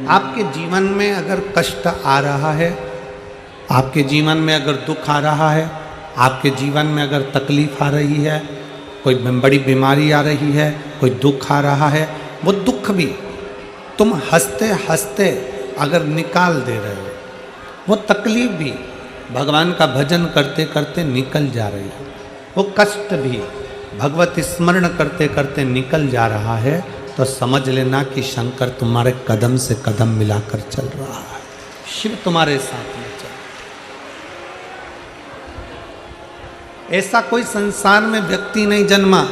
आपके जीवन में अगर कष्ट आ रहा है, आपके जीवन में अगर दुख आ रहा है, आपके जीवन में अगर तकलीफ आ रही है, कोई बड़ी बीमारी आ रही है, कोई दुख आ रहा है, वो दुख भी तुम हंसते हंसते अगर निकाल दे रहे हो, वो तकलीफ भी भगवान का भजन करते करते निकल जा रही है, वो कष्ट भी भगवत स्मरण करते करते निकल जा रहा है, तो समझ लेना कि शंकर तुम्हारे कदम से कदम मिलाकर चल रहा है, शिव तुम्हारे साथ में चल। ऐसा कोई संसार में व्यक्ति नहीं जन्मा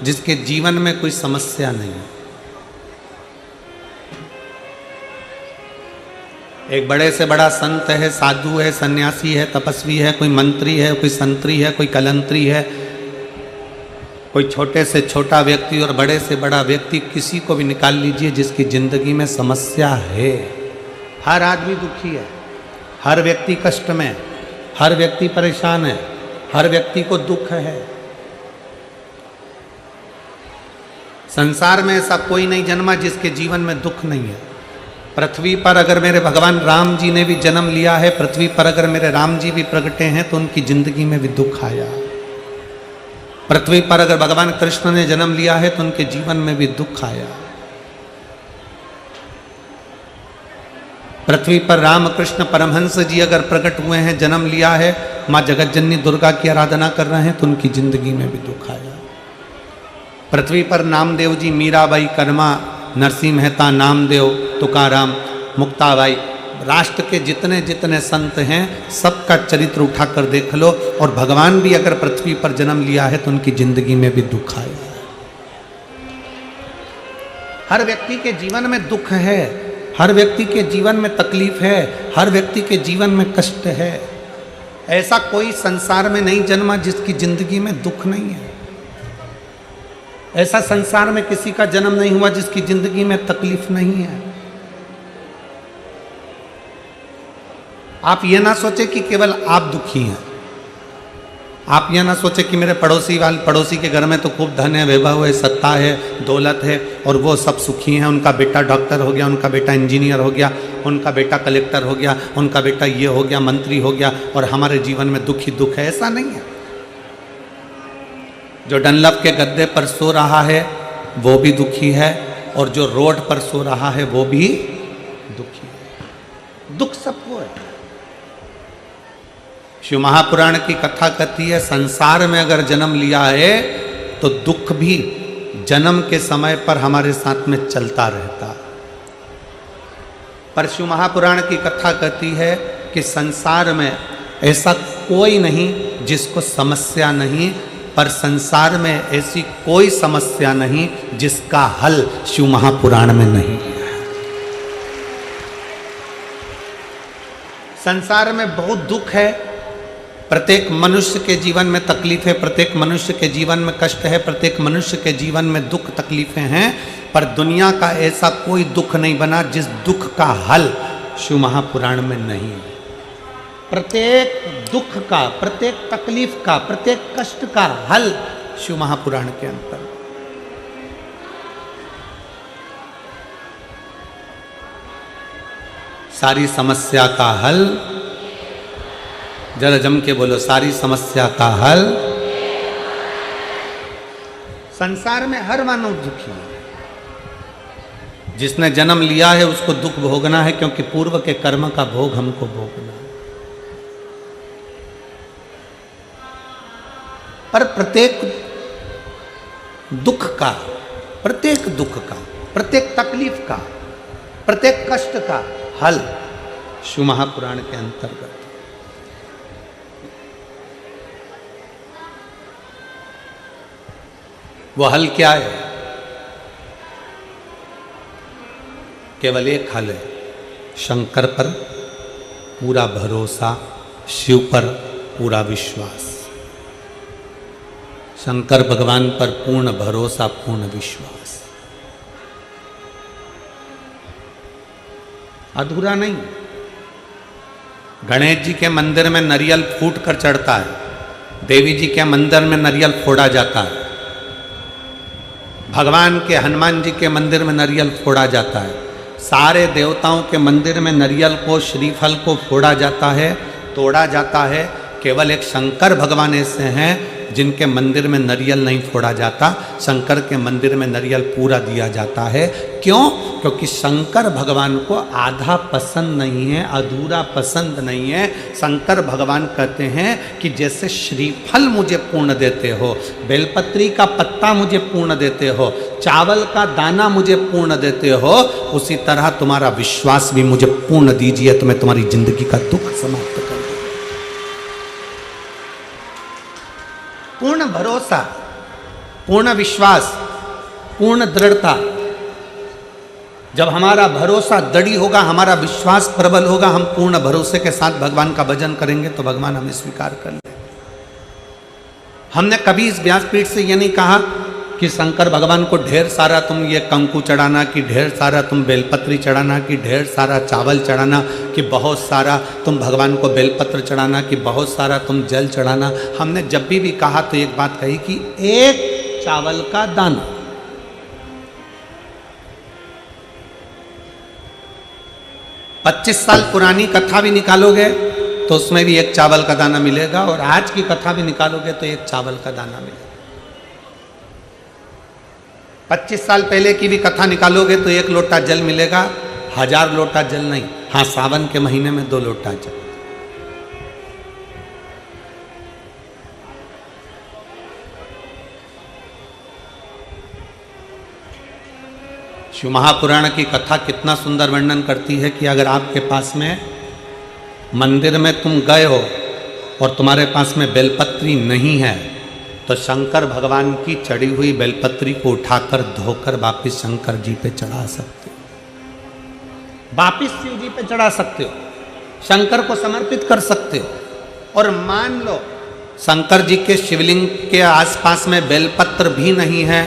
जिसके जीवन में कोई समस्या नहीं है। एक बड़े से बड़ा संत है, साधु है, सन्यासी है, तपस्वी है, कोई मंत्री है, कोई संतरी है, कोई कलंतरी है, कोई छोटे से छोटा व्यक्ति और बड़े से बड़ा व्यक्ति, किसी को भी निकाल लीजिए जिसकी जिंदगी में समस्या है। हर आदमी दुखी है, हर व्यक्ति कष्ट में, हर व्यक्ति परेशान है, हर व्यक्ति को दुख है। संसार में ऐसा कोई नहीं जन्मा जिसके जीवन में दुख नहीं है। पृथ्वी पर अगर मेरे भगवान राम जी ने भी जन्म लिया है, पृथ्वी पर अगर मेरे राम जी भी प्रगटे हैं, तो उनकी जिंदगी में भी दुख आया। पृथ्वी पर अगर भगवान कृष्ण ने जन्म लिया है, तो उनके जीवन में भी दुख आया। पृथ्वी पर रामकृष्ण परमहंस जी अगर प्रकट हुए हैं, जन्म लिया है, माँ जगतजननी दुर्गा की आराधना कर रहे हैं, तो उनकी जिंदगी में भी दुख आया। पृथ्वी पर नामदेव जी, मीराबाई, कर्मा, नरसिंह मेहता, नामदेव, तुकाराम, मुक्ताबाई, राष्ट्र के जितने जितने संत हैं, सबका चरित्र उठाकर देख लो, और भगवान भी अगर पृथ्वी पर जन्म लिया है, तो उनकी जिंदगी में भी दुख आया है। हर व्यक्ति के जीवन में दुख है, हर व्यक्ति के जीवन में तकलीफ है, हर व्यक्ति के जीवन में कष्ट है। ऐसा कोई संसार में नहीं जन्मा जिसकी जिंदगी में दुख नहीं है। ऐसा संसार में किसी का जन्म नहीं हुआ जिसकी जिंदगी में तकलीफ नहीं है। आप ये ना सोचे कि केवल आप दुखी हैं। आप ये ना सोचे कि मेरे पड़ोसी के घर में तो खूब धन है, वैभव है, सत्ता है, दौलत है, और वो सब सुखी हैं, उनका बेटा डॉक्टर हो गया, उनका बेटा इंजीनियर हो गया, उनका बेटा कलेक्टर हो गया, उनका बेटा ये हो गया, मंत्री हो गया, और हमारे जीवन में दुख ही दुख है। ऐसा नहीं है। जो डनलप के गद्दे पर सो रहा है वो भी दुखी है, और जो रोड पर सो रहा है वो भी दुखी है। दुख सबको है। शिव महापुराण की कथा कहती है, संसार में अगर जन्म लिया है तो दुख भी जन्म के समय पर हमारे साथ में चलता रहता। पर शिव महापुराण की कथा कहती है कि संसार में ऐसा कोई नहीं जिसको समस्या नहीं, पर संसार में ऐसी कोई समस्या नहीं जिसका हल शिव महापुराण में नहीं है। संसार में बहुत दुख है, प्रत्येक मनुष्य के जीवन में तकलीफ है, प्रत्येक मनुष्य के जीवन में कष्ट है, प्रत्येक मनुष्य के जीवन में दुख तकलीफें हैं, पर दुनिया का ऐसा कोई दुख नहीं बना जिस दुख का हल शिव महापुराण में नहीं है। प्रत्येक दुख का, प्रत्येक तकलीफ का, प्रत्येक कष्ट का हल शिव महापुराण के अंतर। सारी समस्या का हल, जरा जम के बोलो, सारी समस्या का हल। संसार में हर मानव दुखी है। जिसने जन्म लिया है उसको दुख भोगना है, क्योंकि पूर्व के कर्म का भोग हमको भोगना है। पर प्रत्येक दुख का, प्रत्येक दुख का, प्रत्येक तकलीफ का, प्रत्येक कष्ट का हल शिव महापुराण के अंतर्गत। वो हल क्या है? केवल एक हल है, शंकर पर पूरा भरोसा, शिव पर पूरा विश्वास। शंकर भगवान पर पूर्ण भरोसा, पूर्ण विश्वास। अधूरा नहीं। गणेश जी के मंदिर में नारियल फूट कर चढ़ता है, देवी जी के मंदिर में नारियल फोड़ा जाता है, भगवान के हनुमान जी के मंदिर में नारियल फोड़ा जाता है, सारे देवताओं के मंदिर में नारियल को, श्रीफल को फोड़ा जाता है, तोड़ा जाता है। केवल एक शंकर भगवान ऐसे हैं जिनके मंदिर में नारियल नहीं फोड़ा जाता। शंकर के मंदिर में नारियल पूरा दिया जाता है। क्यों? क्योंकि शंकर भगवान को आधा पसंद नहीं है, अधूरा पसंद नहीं है। शंकर भगवान कहते हैं कि जैसे श्रीफल मुझे पूर्ण देते हो, बेलपत्री का पत्ता मुझे पूर्ण देते हो, चावल का दाना मुझे पूर्ण देते हो, उसी तरह तुम्हारा विश्वास भी मुझे पूर्ण दीजिए तो मैं तुम्हारी जिंदगी का दुख समाप्त कर दूं। पूर्ण भरोसा, पूर्ण विश्वास, पूर्ण दृढ़ता। जब हमारा भरोसा दृढ़ होगा, हमारा विश्वास प्रबल होगा, हम पूर्ण भरोसे के साथ भगवान का भजन करेंगे तो भगवान हमें स्वीकार कर ले। हमने कभी इस व्यासपीठ से ये नहीं कहा कि शंकर भगवान को ढेर सारा तुम ये कंकु चढ़ाना, कि ढेर सारा तुम बेलपत्री चढ़ाना, कि ढेर सारा चावल चढ़ाना, कि बहुत सारा तुम भगवान को बेलपत्र चढ़ाना, कि बहुत सारा तुम जल चढ़ाना। हमने जब भी कहा तो एक बात कही कि एक चावल का दाना, 25 साल पुरानी कथा भी निकालोगे तो उसमें भी एक चावल का दाना मिलेगा, और आज की कथा भी निकालोगे तो एक चावल का दाना मिलेगा। 25 साल पहले की भी कथा निकालोगे तो 1 लोटा जल मिलेगा, 1000 लोटा जल नहीं। हाँ, सावन के महीने में 2 लोटा जल। शिव महापुराण की कथा कितना सुंदर वर्णन करती है कि अगर आपके पास में मंदिर में तुम गए हो और तुम्हारे पास में बेलपत्री नहीं है तो शंकर भगवान की चढ़ी हुई बेलपत्री को उठाकर धोकर वापिस शंकर जी पे चढ़ा सकते हो, वापिस शिव जी पे चढ़ा सकते हो, शंकर को समर्पित कर सकते हो। और मान लो शंकर जी के शिवलिंग के आसपास में बेलपत्र भी नहीं है,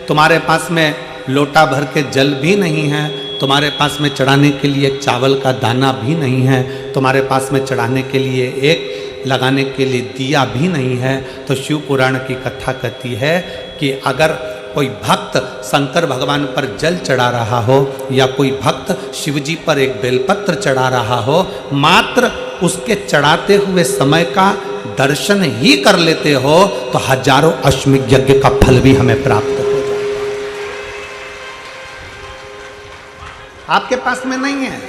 तुम्हारे पास में लोटा भर के जल भी नहीं है, तुम्हारे पास में चढ़ाने के लिए एक चावल का दाना भी नहीं है, तुम्हारे पास में चढ़ाने के लिए एक लगाने के लिए दिया भी नहीं है, तो शिव पुराण की कथा कहती है कि अगर कोई भक्त शंकर भगवान पर जल चढ़ा रहा हो या कोई भक्त शिव जी पर एक बेलपत्र चढ़ा रहा हो, मात्र उसके चढ़ाते हुए समय का दर्शन ही कर लेते हो तो हजारों अश्वमेध यज्ञ का फल भी हमें प्राप्त हो जाए। आपके पास में नहीं है,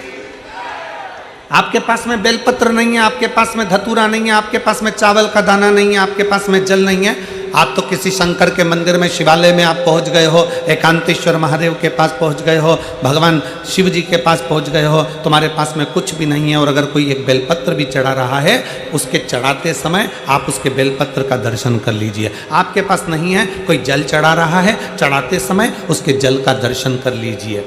आपके पास में बेलपत्र नहीं है, आपके पास में धतूरा नहीं है, आपके पास में चावल का दाना नहीं है, आपके पास में जल नहीं है, आप तो किसी शंकर के मंदिर में, शिवालय में आप पहुंच गए हो, एकांतेश्वर महादेव के पास पहुंच गए हो, भगवान शिव जी के पास पहुंच गए हो, तुम्हारे पास में कुछ भी नहीं है। और अगर कोई एक बेलपत्र भी चढ़ा रहा है, उसके चढ़ाते समय आप उसके बेलपत्र का दर्शन कर लीजिए। आपके पास नहीं है, कोई जल चढ़ा रहा है, चढ़ाते समय उसके जल का दर्शन कर लीजिए।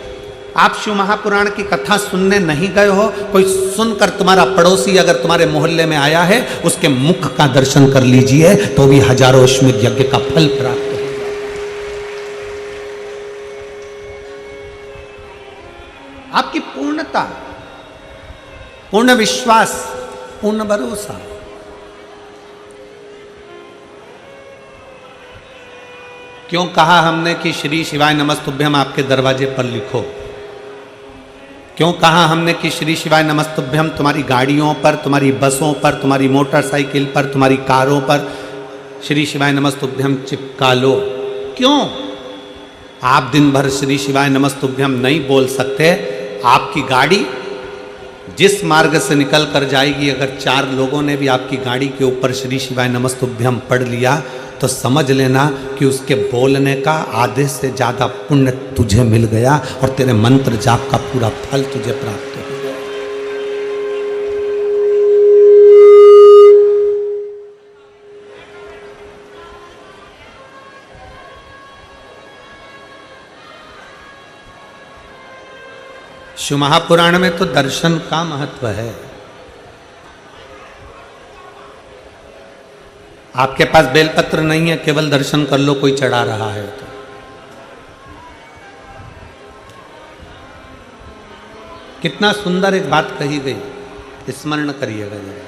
आप शिव महापुराण की कथा सुनने नहीं गए हो, कोई सुनकर तुम्हारा पड़ोसी अगर तुम्हारे मोहल्ले में आया है, उसके मुख का दर्शन कर लीजिए तो भी हजारों अश्वमेध यज्ञ का फल प्राप्त हो। आपकी पूर्णता, पूर्ण विश्वास, पूर्ण भरोसा। क्यों कहा हमने कि श्री शिवाय नमस्तुभ्यम आपके दरवाजे पर लिखो? क्यों कहा हमने कि श्री शिवाय नमस्तुभ्यम तुम्हारी गाड़ियों पर, तुम्हारी बसों पर, तुम्हारी मोटरसाइकिल पर, तुम्हारी कारों पर श्री शिवाय नमस्तुभ्यम चिपका लो? क्यों? आप दिन भर श्री शिवाय नमस्तुभ्यम नहीं बोल सकते, आपकी गाड़ी जिस मार्ग से निकल कर जाएगी, अगर 4 लोगों ने भी आपकी गाड़ी के ऊपर श्री शिवाय नमस्तुभ्यम पढ़ लिया तो समझ लेना कि उसके बोलने का आधे से ज़्यादा पुण्य तुझे मिल गया और तेरे मंत्र जाप का पूरा फल तुझे प्राप्त हो गया। शिव महापुराण में तो दर्शन का महत्व है। आपके पास बेलपत्र नहीं है, केवल दर्शन कर लो, कोई चढ़ा रहा है तो। कितना सुंदर एक बात कही गई, स्मरण करिएगा जरा।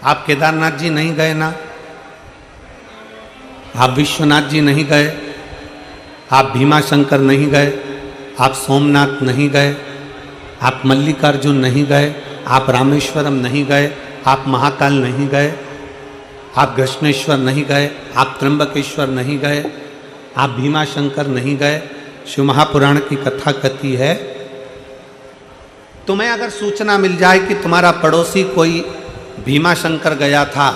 आप केदारनाथ जी नहीं गए ना? आप विश्वनाथ जी नहीं गए, आप भीमाशंकर नहीं गए, आप सोमनाथ नहीं गए, आप मल्लिकार्जुन नहीं गए, आप रामेश्वरम नहीं गए, आप महाकाल नहीं गए, आप कृष्णेश्वर नहीं गए, आप त्र्यंबकेश्वर नहीं गए, आप भीमाशंकर नहीं गए। शिव महापुराण की कथा कहती है, तुम्हें अगर सूचना मिल जाए कि तुम्हारा पड़ोसी कोई भीमाशंकर गया था,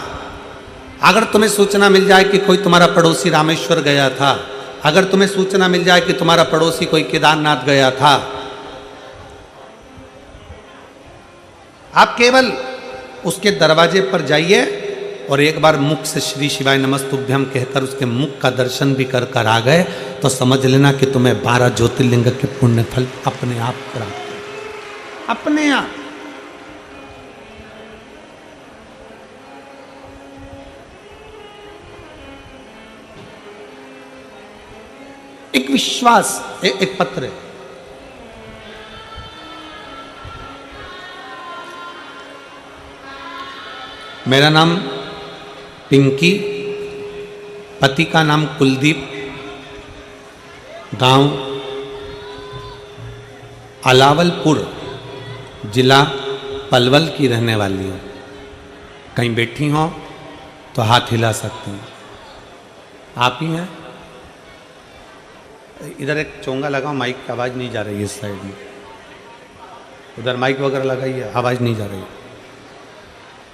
अगर तुम्हें सूचना मिल जाए कि कोई तुम्हारा पड़ोसी रामेश्वर गया था, अगर तुम्हें सूचना मिल जाए कि तुम्हारा पड़ोसी कोई केदारनाथ गया था, आप केवल उसके दरवाजे पर जाइए और एक बार मुख से श्री शिवाय नमस्तुभ्यम कहकर उसके मुख का दर्शन भी कर कर आ गए तो समझ लेना कि तुम्हें 12 ज्योतिर्लिंग के पुण्य फल अपने आप प्राप्त, अपने आप। एक विश्वास, एक पत्र है। मेरा नाम पिंकी, पति का नाम कुलदीप, गांव अलावलपुर, जिला पलवल की रहने वाली हूँ। कहीं बैठी हो तो हाथ हिला सकती हूँ। आप ही हैं? इधर एक चोंगा लगाओ, माइक की आवाज़ नहीं जा रही है इस साइड में। उधर माइक वगैरह लगाइए, आवाज़ नहीं जा रही।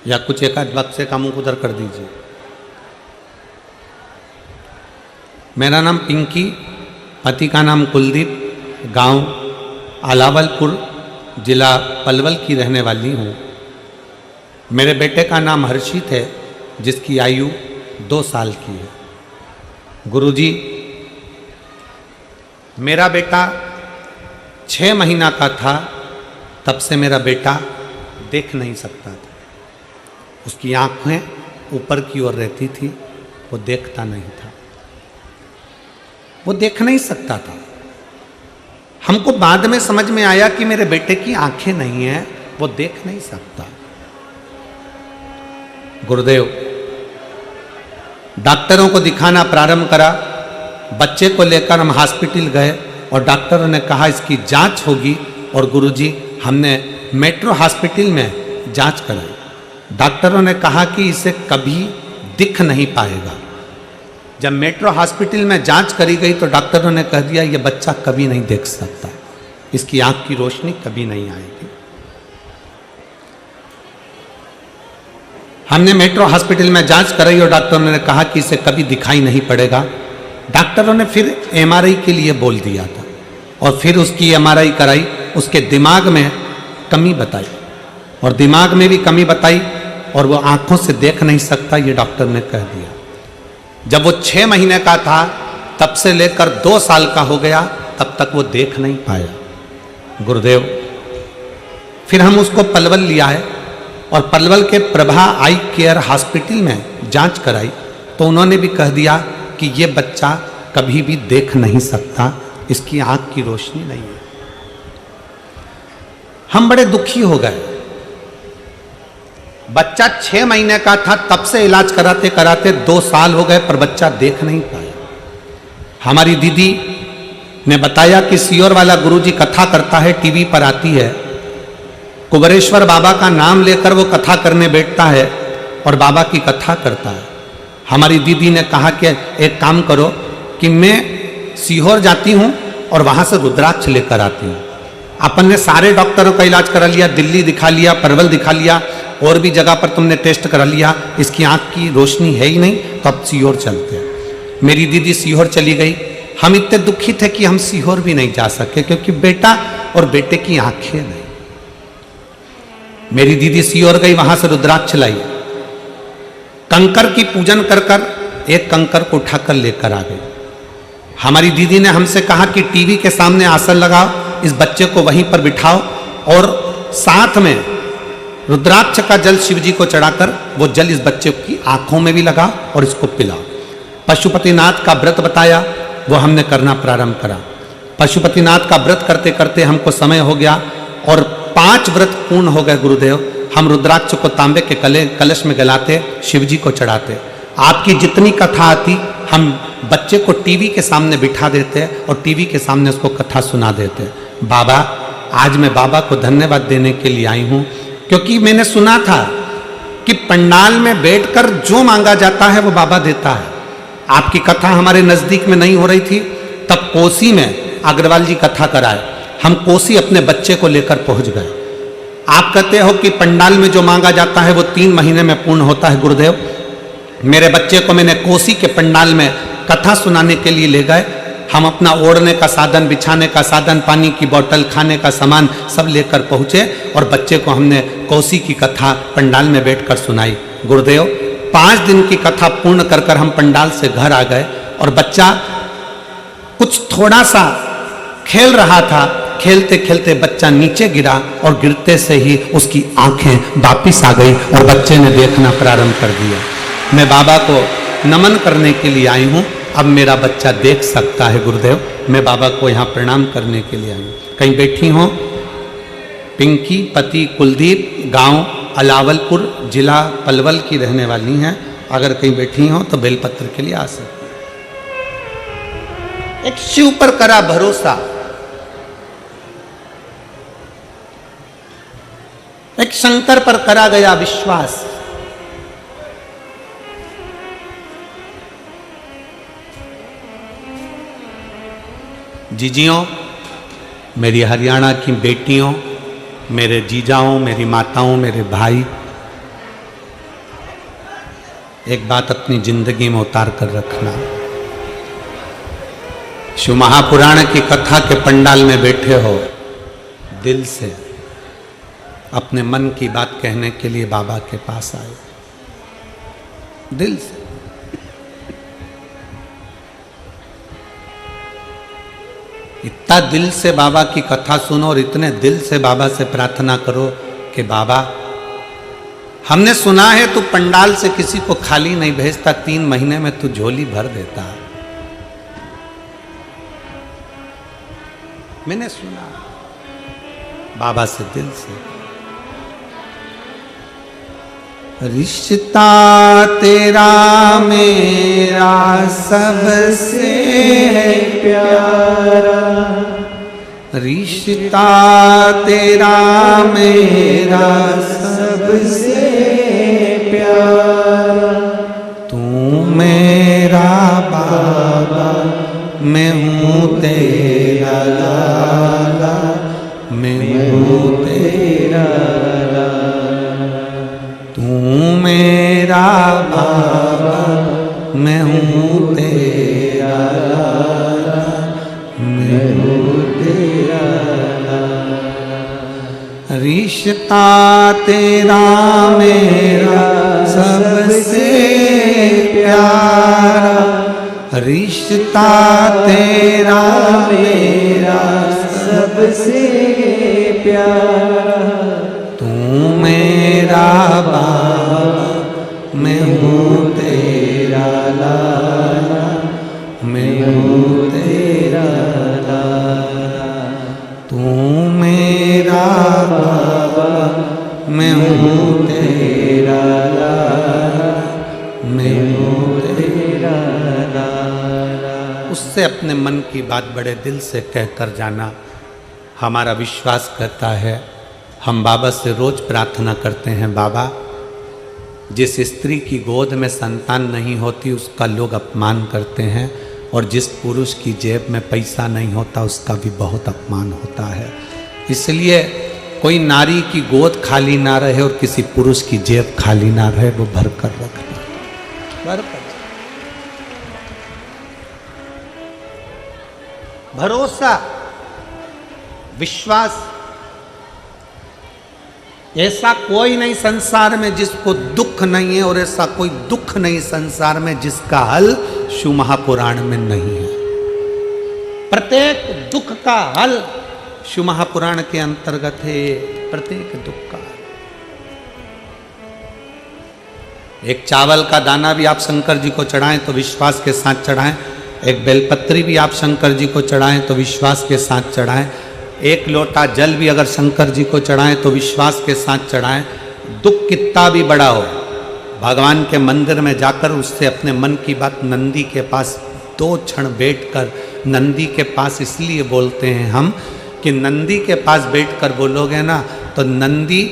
या कुछ एक आध वक्त से काम उधर कर दीजिए। मेरा नाम पिंकी, पति का नाम कुलदीप, गांव अलावलपुर, जिला पलवल की रहने वाली हूँ। मेरे बेटे का नाम हर्षित है, जिसकी आयु 2 साल की है। गुरुजी, मेरा बेटा 6 महीना का था तब से मेरा बेटा देख नहीं सकता था। उसकी आंखें ऊपर की ओर रहती थी, वो देखता नहीं था, वो देख नहीं सकता था। हमको बाद में समझ में आया कि मेरे बेटे की आंखें नहीं हैं, वो देख नहीं सकता। गुरुदेव, डॉक्टरों को दिखाना प्रारंभ करा। बच्चे को लेकर हम हॉस्पिटल गए और डॉक्टरों ने कहा इसकी जांच होगी। और गुरुजी, हमने मेट्रो हॉस्पिटल में जांच कराई। डॉक्टरों ने कहा कि इसे कभी दिख नहीं पाएगा। जब मेट्रो हॉस्पिटल में जांच करी गई तो डॉक्टरों ने कह दिया ये बच्चा कभी नहीं देख सकता, इसकी आंख की रोशनी कभी नहीं आएगी। हमने मेट्रो हॉस्पिटल में जांच कराई और डॉक्टरों ने कहा कि इसे कभी दिखाई नहीं पड़ेगा। डॉक्टरों ने फिर एमआरआई के लिए बोल दिया था और फिर उसकी एमआरआई कराई। उसके दिमाग में कमी बताई और दिमाग में भी कमी बताई और वो आंखों से देख नहीं सकता, ये डॉक्टर ने कह दिया। जब वो 6 महीने का था तब से लेकर 2 साल का हो गया, तब तक वो देख नहीं पाया। गुरुदेव, फिर हम उसको पलवल लिया है और पलवल के प्रभा आई केयर हॉस्पिटल में जांच कराई तो उन्होंने भी कह दिया कि ये बच्चा कभी भी देख नहीं सकता, इसकी आंख की रोशनी नहीं है। हम बड़े दुखी हो गए। बच्चा 6 महीने का था तब से इलाज कराते कराते 2 साल हो गए पर बच्चा देख नहीं पाया। हमारी दीदी ने बताया कि सियोर वाला गुरुजी कथा करता है, टीवी पर आती है। कुबरेश्वर बाबा का नाम लेकर वो कथा करने बैठता है और बाबा की कथा करता है। हमारी दीदी ने कहा कि एक काम करो कि मैं सीहोर जाती हूँ और वहाँ से रुद्राक्ष लेकर आती हूँ। अपन ने सारे डॉक्टरों का इलाज करा लिया, दिल्ली दिखा लिया, परवल दिखा लिया, और भी जगह पर तुमने टेस्ट करा लिया, इसकी आँख की रोशनी है ही नहीं, तो अब सीहोर चलते हैं। मेरी दीदी सीहोर चली गई। हम इतने दुखी थे कि हम सीहोर भी नहीं जा सके क्योंकि बेटा और बेटे की आंखें नहीं। मेरी दीदी सीहोर गई, वहां से रुद्राक्ष लाई, कंकर की पूजन कर कर एक कंकर को उठाकर लेकर आ गई। हमारी दीदी ने हमसे कहा कि टीवी के सामने आसन लगाओ, इस बच्चे को वहीं पर बिठाओ और साथ में रुद्राक्ष का जल शिव जी को चढ़ाकर वो जल इस बच्चे की आंखों में भी लगा और इसको पिलाओ। पशुपतिनाथ का व्रत बताया, वो हमने करना प्रारंभ करा। पशुपतिनाथ का व्रत करते करते हमको समय हो गया और 5 व्रत पूर्ण हो गए। गुरुदेव, हम रुद्राक्ष को तांबे के कलश में गलाते, शिव जी को चढ़ाते। आपकी जितनी कथा आती हम बच्चे को टीवी के सामने बिठा देते और टीवी के सामने उसको कथा सुना देते। बाबा, आज मैं बाबा को धन्यवाद देने के लिए आई हूँ, क्योंकि मैंने सुना था कि पंडाल में बैठकर जो मांगा जाता है वो बाबा देता है। आपकी कथा हमारे नज़दीक में नहीं हो रही थी, तब कोसी में अग्रवाल जी कथा कराए। हम कोसी अपने बच्चे को लेकर पहुंच गए। आप कहते हो कि पंडाल में जो मांगा जाता है वो 3 महीने में पूर्ण होता है। गुरुदेव, मेरे बच्चे को मैंने कोसी के पंडाल में कथा सुनाने के लिए ले गए। हम अपना ओढ़ने का साधन, बिछाने का साधन, पानी की बोतल, खाने का सामान सब लेकर पहुंचे और बच्चे को हमने कोसी की कथा पंडाल में बैठकर सुनाई। गुरुदेव, 5 दिन की कथा पूर्ण कर हम पंडाल से घर आ गए और बच्चा कुछ थोड़ा सा खेल रहा था। खेलते खेलते बच्चा नीचे गिरा और गिरते से ही उसकी आंखें वापिस आ गई और बच्चे ने देखना प्रारंभ कर दिया। मैं बाबा को नमन करने के लिए आई हूँ, अब मेरा बच्चा देख सकता है। गुरुदेव, मैं बाबा को यहाँ प्रणाम करने के लिए आई हूँ। कहीं बैठी हो? पिंकी पति कुलदीप, गांव अलावलपुर, जिला पलवल की रहने वाली हैं। अगर कहीं बैठी हो तो बेलपत्र के लिए आ सकते। एक शिव पर करा भरोसा, एक शंकर पर करा गया विश्वास। जीजियों, मेरी हरियाणा की बेटियों, मेरे जीजाओं, मेरी माताओं, मेरे भाई, एक बात अपनी जिंदगी में उतार कर रखना। शिव महापुराण की कथा के पंडाल में बैठे हो, दिल से अपने मन की बात कहने के लिए बाबा के पास आए, दिल से। इतना दिल से बाबा की कथा सुनो और इतने दिल से बाबा से प्रार्थना करो कि बाबा, हमने सुना है तू पंडाल से किसी को खाली नहीं भेजता, 3 महीने में तू झोली भर देता है। मैंने सुना बाबा से दिल से। रिश्ता तेरा मेरा सबसे प्यारा, रिश्ता तेरा मेरा सबसे प्यारा, तू मेरा बाबा, मैं हूँ तेरा लाला, मैं हूँ तेरा मेरा बाबा, मैं हूँ तेरा लाला, मैं हूँ तेरा लाला। रिश्ता तेरा मेरा सबसे प्यारा, रिश्ता तेरा मेरा सबसे प्यारा, तू मेरा बाबा, मैं हूँ तेरा लाला, मैं हूँ तेरा लाला, तू मेरा बाबा, मैं हूँ तेरा लाला, मैं हूँ तेरा लाला। उससे अपने मन की बात बड़े दिल से कहकर जाना। हमारा विश्वास करता है, हम बाबा से रोज प्रार्थना करते हैं, बाबा जिस स्त्री की गोद में संतान नहीं होती उसका लोग अपमान करते हैं, और जिस पुरुष की जेब में पैसा नहीं होता उसका भी बहुत अपमान होता है। इसलिए कोई नारी की गोद खाली ना रहे और किसी पुरुष की जेब खाली ना रहे, वो भर कर रखना, भर कर। भरोसा, विश्वास, ऐसा कोई नहीं संसार में जिसको दुख नहीं है, और ऐसा कोई दुख नहीं संसार में जिसका हल शिव महापुराण में नहीं है। प्रत्येक दुख का हल शिव महापुराण के अंतर्गत है, प्रत्येक दुख का। एक चावल का दाना भी आप शंकर जी को चढ़ाएं तो विश्वास के साथ चढ़ाएं, एक बेलपत्री भी आप शंकर जी को चढ़ाएं तो विश्वास के साथ चढ़ाएं, एक लोटा जल भी अगर शंकर जी को चढ़ाएं तो विश्वास के साथ चढ़ाएं। दुख कितना भी बड़ा हो, भगवान के मंदिर में जाकर उससे अपने मन की बात नंदी के पास 2 क्षण बैठकर, नंदी के पास इसलिए बोलते हैं हम कि नंदी के पास बैठकर बोलोगे ना तो नंदी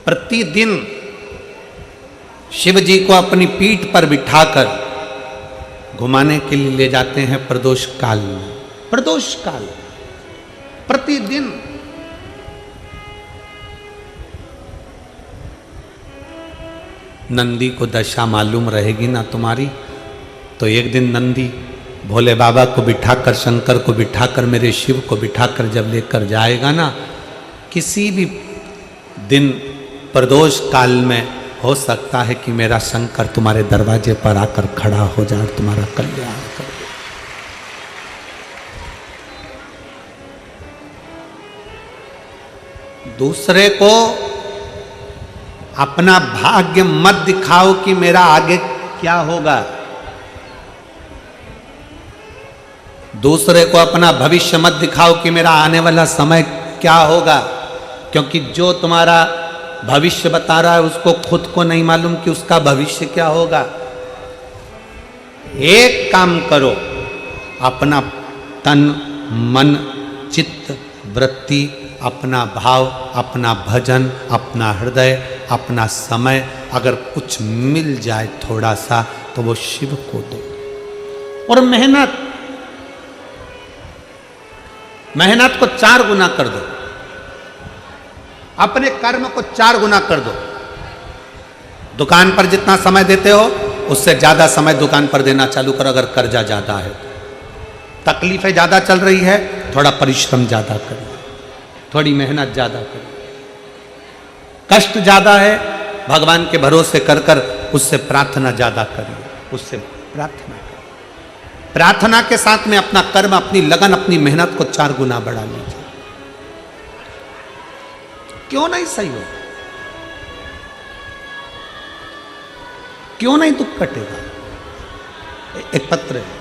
प्रतिदिन शिव जी को अपनी पीठ पर बिठाकर घुमाने के लिए ले जाते हैं प्रदोष काल में। प्रदोष काल प्रतिदिन। नंदी को दशा मालूम रहेगी ना तुम्हारी, तो एक दिन नंदी भोले बाबा को बिठाकर, शंकर को बिठाकर, मेरे शिव को बिठाकर जब लेकर जाएगा ना, किसी भी दिन प्रदोष काल में हो सकता है कि मेरा शंकर तुम्हारे दरवाजे पर आकर खड़ा हो जाए और तुम्हारा कल्याण कर दे। दूसरे को अपना भाग्य मत दिखाओ कि मेरा आगे क्या होगा। दूसरे को अपना भविष्य मत दिखाओ कि मेरा आने वाला समय क्या होगा, क्योंकि जो तुम्हारा भविष्य बता रहा है उसको खुद को नहीं मालूम कि उसका भविष्य क्या होगा। एक काम करो, अपना तन, मन, चित्त, वृत्ति, अपना भाव, अपना भजन, अपना हृदय, अपना समय, अगर कुछ मिल जाए थोड़ा सा तो वो शिव को दो। और मेहनत को 4 गुना कर दो, अपने कर्म को 4 गुना कर दो। दुकान पर जितना समय देते हो उससे ज्यादा समय दुकान पर देना चालू करो। अगर कर्जा ज्यादा है, तकलीफें ज्यादा चल रही है, थोड़ा परिश्रम ज्यादा करिए, थोड़ी मेहनत ज्यादा करिए। कष्ट ज्यादा है, भगवान के भरोसे कर कर उससे प्रार्थना ज्यादा करिए, उससे प्रार्थना करिए। प्रार्थना के साथ में अपना कर्म, अपनी लगन, अपनी मेहनत को 4 गुना बढ़ा लीजिए। क्यों नहीं सही हो? क्यों नहीं दुख कटेगा? एक पत्र है,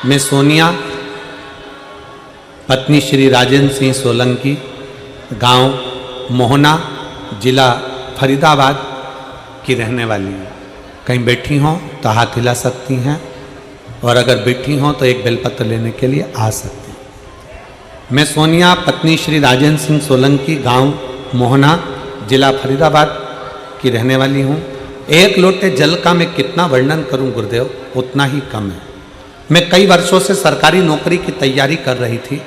मैं सोनिया, पत्नी श्री राजेंद्र सिंह सोलंकी, गांव मोहना, जिला फरीदाबाद की रहने वाली हूँ। कहीं बैठी हों तो हाथ हिला सकती हैं, और अगर बैठी हों तो एक बेलपत्र लेने के लिए आ सकती हैं। मैं सोनिया, पत्नी श्री राजेंद्र सिंह सोलंकी, गांव मोहना, जिला फरीदाबाद की रहने वाली हूँ। 1 लोटे जल का मैं कितना वर्णन करूं गुरुदेव, उतना ही कम है। मैं कई वर्षों से सरकारी नौकरी की तैयारी कर रही थी,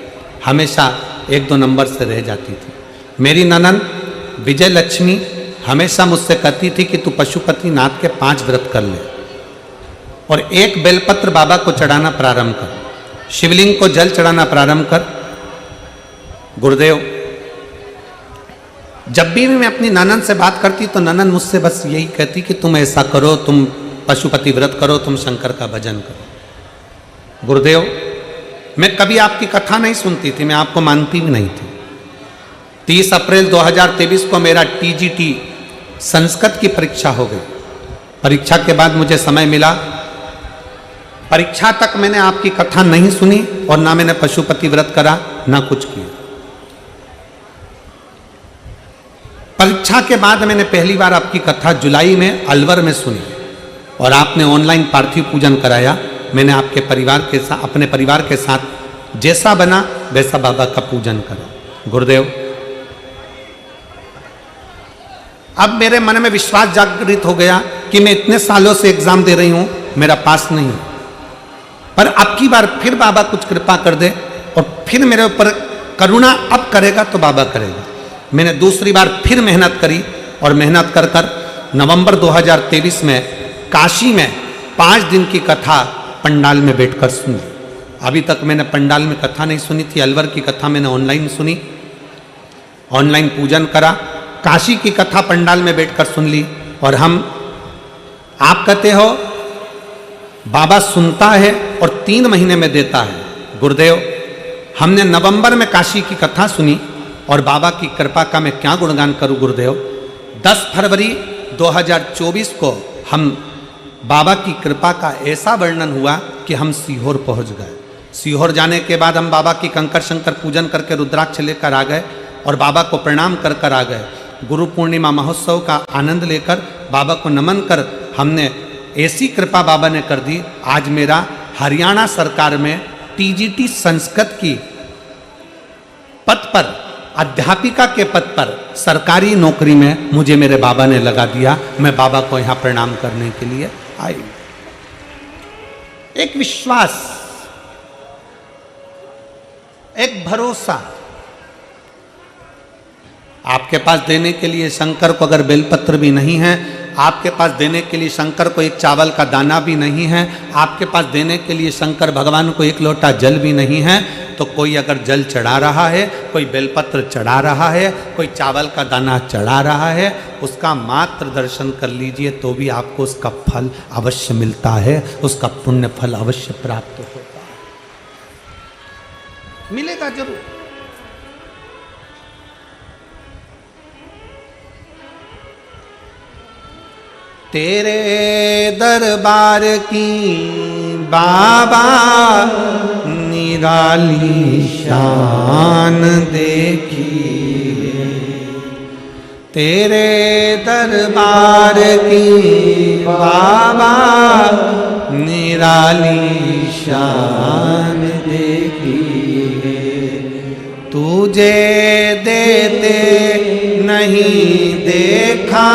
हमेशा 1-2 नंबर से रह जाती थी। मेरी ननद विजय लक्ष्मी हमेशा मुझसे कहती थी कि तू पशुपति नाथ के 5 व्रत कर ले और 1 बेलपत्र बाबा को चढ़ाना प्रारंभ कर, शिवलिंग को जल चढ़ाना प्रारंभ कर। गुरुदेव, जब भी मैं अपनी ननद से बात करती तो ननद मुझसे बस यही कहती कि तुम ऐसा करो, तुम पशुपति व्रत करो, तुम शंकर का भजन करो। गुरुदेव, मैं कभी आपकी कथा नहीं सुनती थी, मैं आपको मानती भी नहीं थी। 30 अप्रैल 2023 को मेरा TGT संस्कृत की परीक्षा हो गई। परीक्षा के बाद मुझे समय मिला, परीक्षा तक मैंने आपकी कथा नहीं सुनी और ना मैंने पशुपति व्रत करा, ना कुछ किया। परीक्षा के बाद मैंने पहली बार आपकी कथा जुलाई में अलवर में सुनी और आपने ऑनलाइन पार्थिव पूजन कराया। मैंने आपके परिवार के साथ, अपने परिवार के साथ जैसा बना वैसा बाबा का पूजन करा। गुरुदेव, अब मेरे मन में विश्वास जागृत हो गया कि मैं इतने सालों से एग्जाम दे रही हूं, मेरा पास नहीं है, पर अब की बार फिर बाबा कुछ कृपा कर दे और फिर मेरे ऊपर करुणा अब करेगा तो बाबा करेगा। मैंने दूसरी बार फिर मेहनत करी और मेहनत कर कर नवंबर 2023 में काशी में 5 दिन की कथा पंडाल में बैठकर सुनी। अभी तक मैंने पंडाल में कथा नहीं सुनी थी। अलवर की कथा मैंने ऑनलाइन सुनी, ऑनलाइन पूजन करा। काशी की कथा पंडाल में बैठकर सुन ली। और आप कहते हो बाबा सुनता है और 3 महीने में देता है। गुरुदेव, हमने नवंबर में काशी की कथा सुनी और बाबा की कृपा का मैं क्या गुणगान करूं गुरुदेव। 10 फरवरी 2024 को हम बाबा की कृपा का ऐसा वर्णन हुआ कि हम सीहोर पहुंच गए। सीहोर जाने के बाद हम बाबा की कंकर शंकर पूजन करके रुद्राक्ष लेकर आ गए और बाबा को प्रणाम कर कर आ गए। गुरु पूर्णिमा महोत्सव का आनंद लेकर बाबा को नमन कर हमने ऐसी कृपा बाबा ने कर दी, आज मेरा हरियाणा सरकार में टीजीटी संस्कृत की पद पर, अध्यापिका के पद पर सरकारी नौकरी में मुझे मेरे बाबा ने लगा दिया। मैं बाबा को यहां प्रणाम करने के लिए आई। एक विश्वास, एक भरोसा। आपके पास देने के लिए शंकर को अगर बेलपत्र भी नहीं है, आपके पास देने के लिए शंकर को एक चावल का दाना भी नहीं है, आपके पास देने के लिए शंकर भगवान को एक लोटा जल भी नहीं है, तो कोई अगर जल चढ़ा रहा है, कोई बेलपत्र चढ़ा रहा है, कोई चावल का दाना चढ़ा रहा है, उसका मात्र दर्शन कर लीजिए तो भी आपको उसका फल अवश्य मिलता है, उसका पुण्य फल अवश्य प्राप्त होता है, मिलेगा जरूर। तेरे दरबार की बाबा निराली शान देखी, तेरे दरबार की बाबा निराली शान देखी, तुझे देते नहीं देखा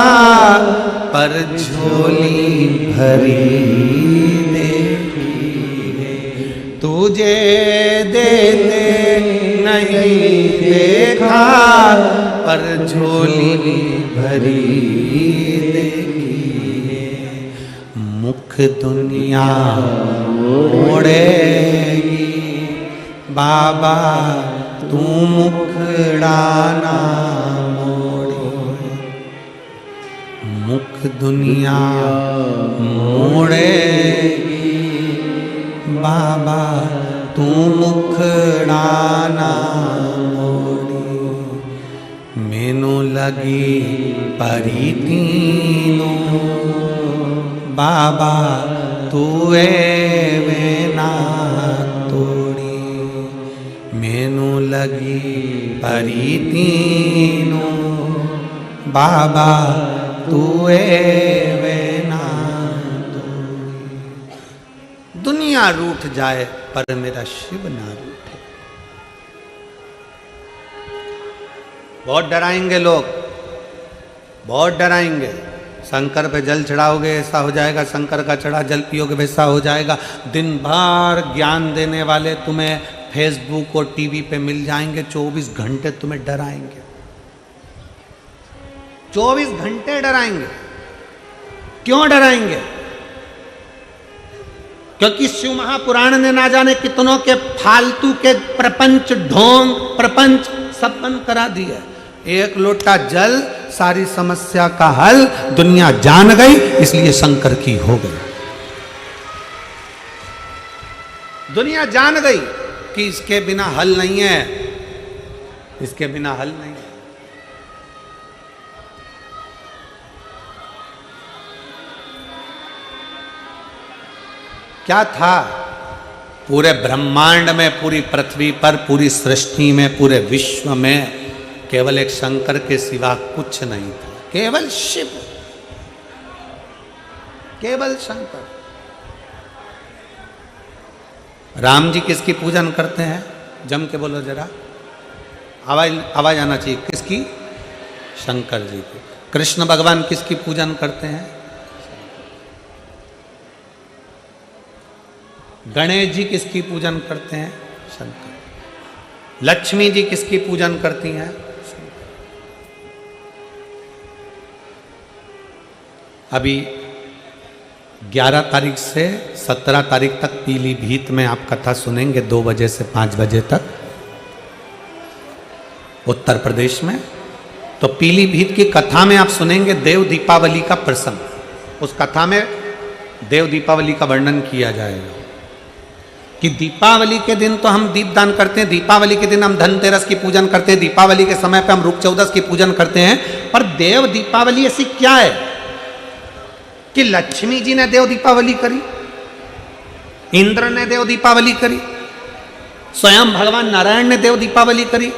पर झोली भरी देखी, तुझे देते नहीं देखा पर झोली भरी देखी, मुख दुनिया मोड़ेगी बाबा तू मुखड़ाना मोड़े, मुख दुनिया मोड़ेगी बाबा तू मुखड़ाना मोड़ी, मैनू लगी परी तीनों बाबा तू वेना तोड़ी, मैनू लगी परी तीनों बाबा तू वेना तोड़ी, दुनिया रूठ जाए पर मेरा शिव ना रूठे। बहुत डराएंगे लोग, बहुत डराएंगे, शंकर पे जल चढ़ाओगे ऐसा हो जाएगा, शंकर का चढ़ा जल पियोगे वैसा हो जाएगा। दिन भर ज्ञान देने वाले तुम्हें फेसबुक और टीवी पे मिल जाएंगे, 24 घंटे तुम्हें डराएंगे, 24 घंटे डराएंगे। क्यों डराएंगे? क्योंकि शिव महापुराण ने ना जाने कितनों के फालतू के प्रपंच, ढोंग प्रपंच सब बंद करा दिया। एक लोटा जल सारी समस्या का हल, दुनिया जान गई इसलिए शंकर की हो गई। दुनिया जान गई कि इसके बिना हल नहीं है, इसके बिना हल नहीं है। क्या था पूरे ब्रह्मांड में, पूरी पृथ्वी पर, पूरी सृष्टि में, पूरे विश्व में केवल एक शंकर के सिवा कुछ नहीं था, केवल शिव, केवल शंकर। राम जी किसकी पूजन करते हैं? जम के बोलो जरा, आवाज आना चाहिए। किसकी? शंकर जी की। कृष्ण भगवान किसकी पूजन करते हैं? गणेश जी किसकी पूजन करते हैं? शंकर। लक्ष्मी जी किसकी पूजन करती हैं? अभी 11 तारीख से 17 तारीख तक पीलीभीत में आप कथा सुनेंगे 2 बजे से 5 बजे तक, उत्तर प्रदेश में। तो पीलीभीत की कथा में आप सुनेंगे देव दीपावली का प्रसंग। उस कथा में देव दीपावली का वर्णन किया जाएगा कि दीपावली के दिन तो हम दीपदान करते हैं, दीपावली के दिन हम धनतेरस की पूजन करते हैं, दीपावली के समय पे हम रूप चौदस की पूजन करते हैं, पर देव दीपावली ऐसी क्या है कि लक्ष्मी जी ने देव दीपावली करी, इंद्र ने देव दीपावली करी, स्वयं भगवान नारायण ने देव दीपावली करी,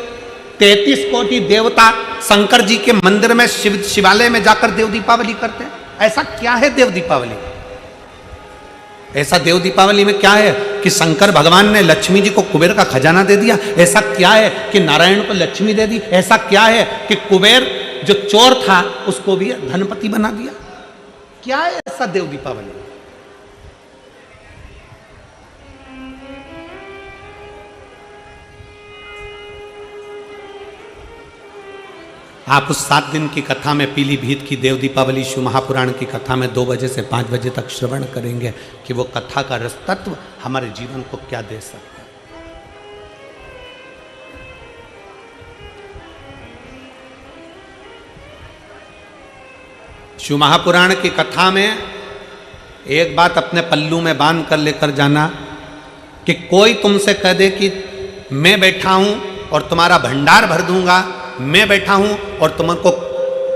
33 कोटि देवता शंकर जी के मंदिर में शिवालय में जाकर देव दीपावली करते हैं। ऐसा क्या है देव दीपावली? ऐसा देव दीपावली में क्या है कि शंकर भगवान ने लक्ष्मी जी को कुबेर का खजाना दे दिया? ऐसा क्या है कि नारायण को लक्ष्मी दे दी? ऐसा क्या है कि कुबेर जो चोर था उसको भी धनपति बना दिया? क्या है ऐसा देव दीपावली? आप उस 7 दिन की कथा में पीलीभीत की देव दीपावली शिव महापुराण की कथा में 2 बजे से 5 बजे तक श्रवण करेंगे कि वो कथा का रस तत्व हमारे जीवन को क्या दे सकता है। शिव महापुराण की कथा में एक बात अपने पल्लू में बांध कर लेकर जाना कि कोई तुमसे कह दे कि मैं बैठा हूं और तुम्हारा भंडार भर दूंगा, मैं बैठा हूं और तुमको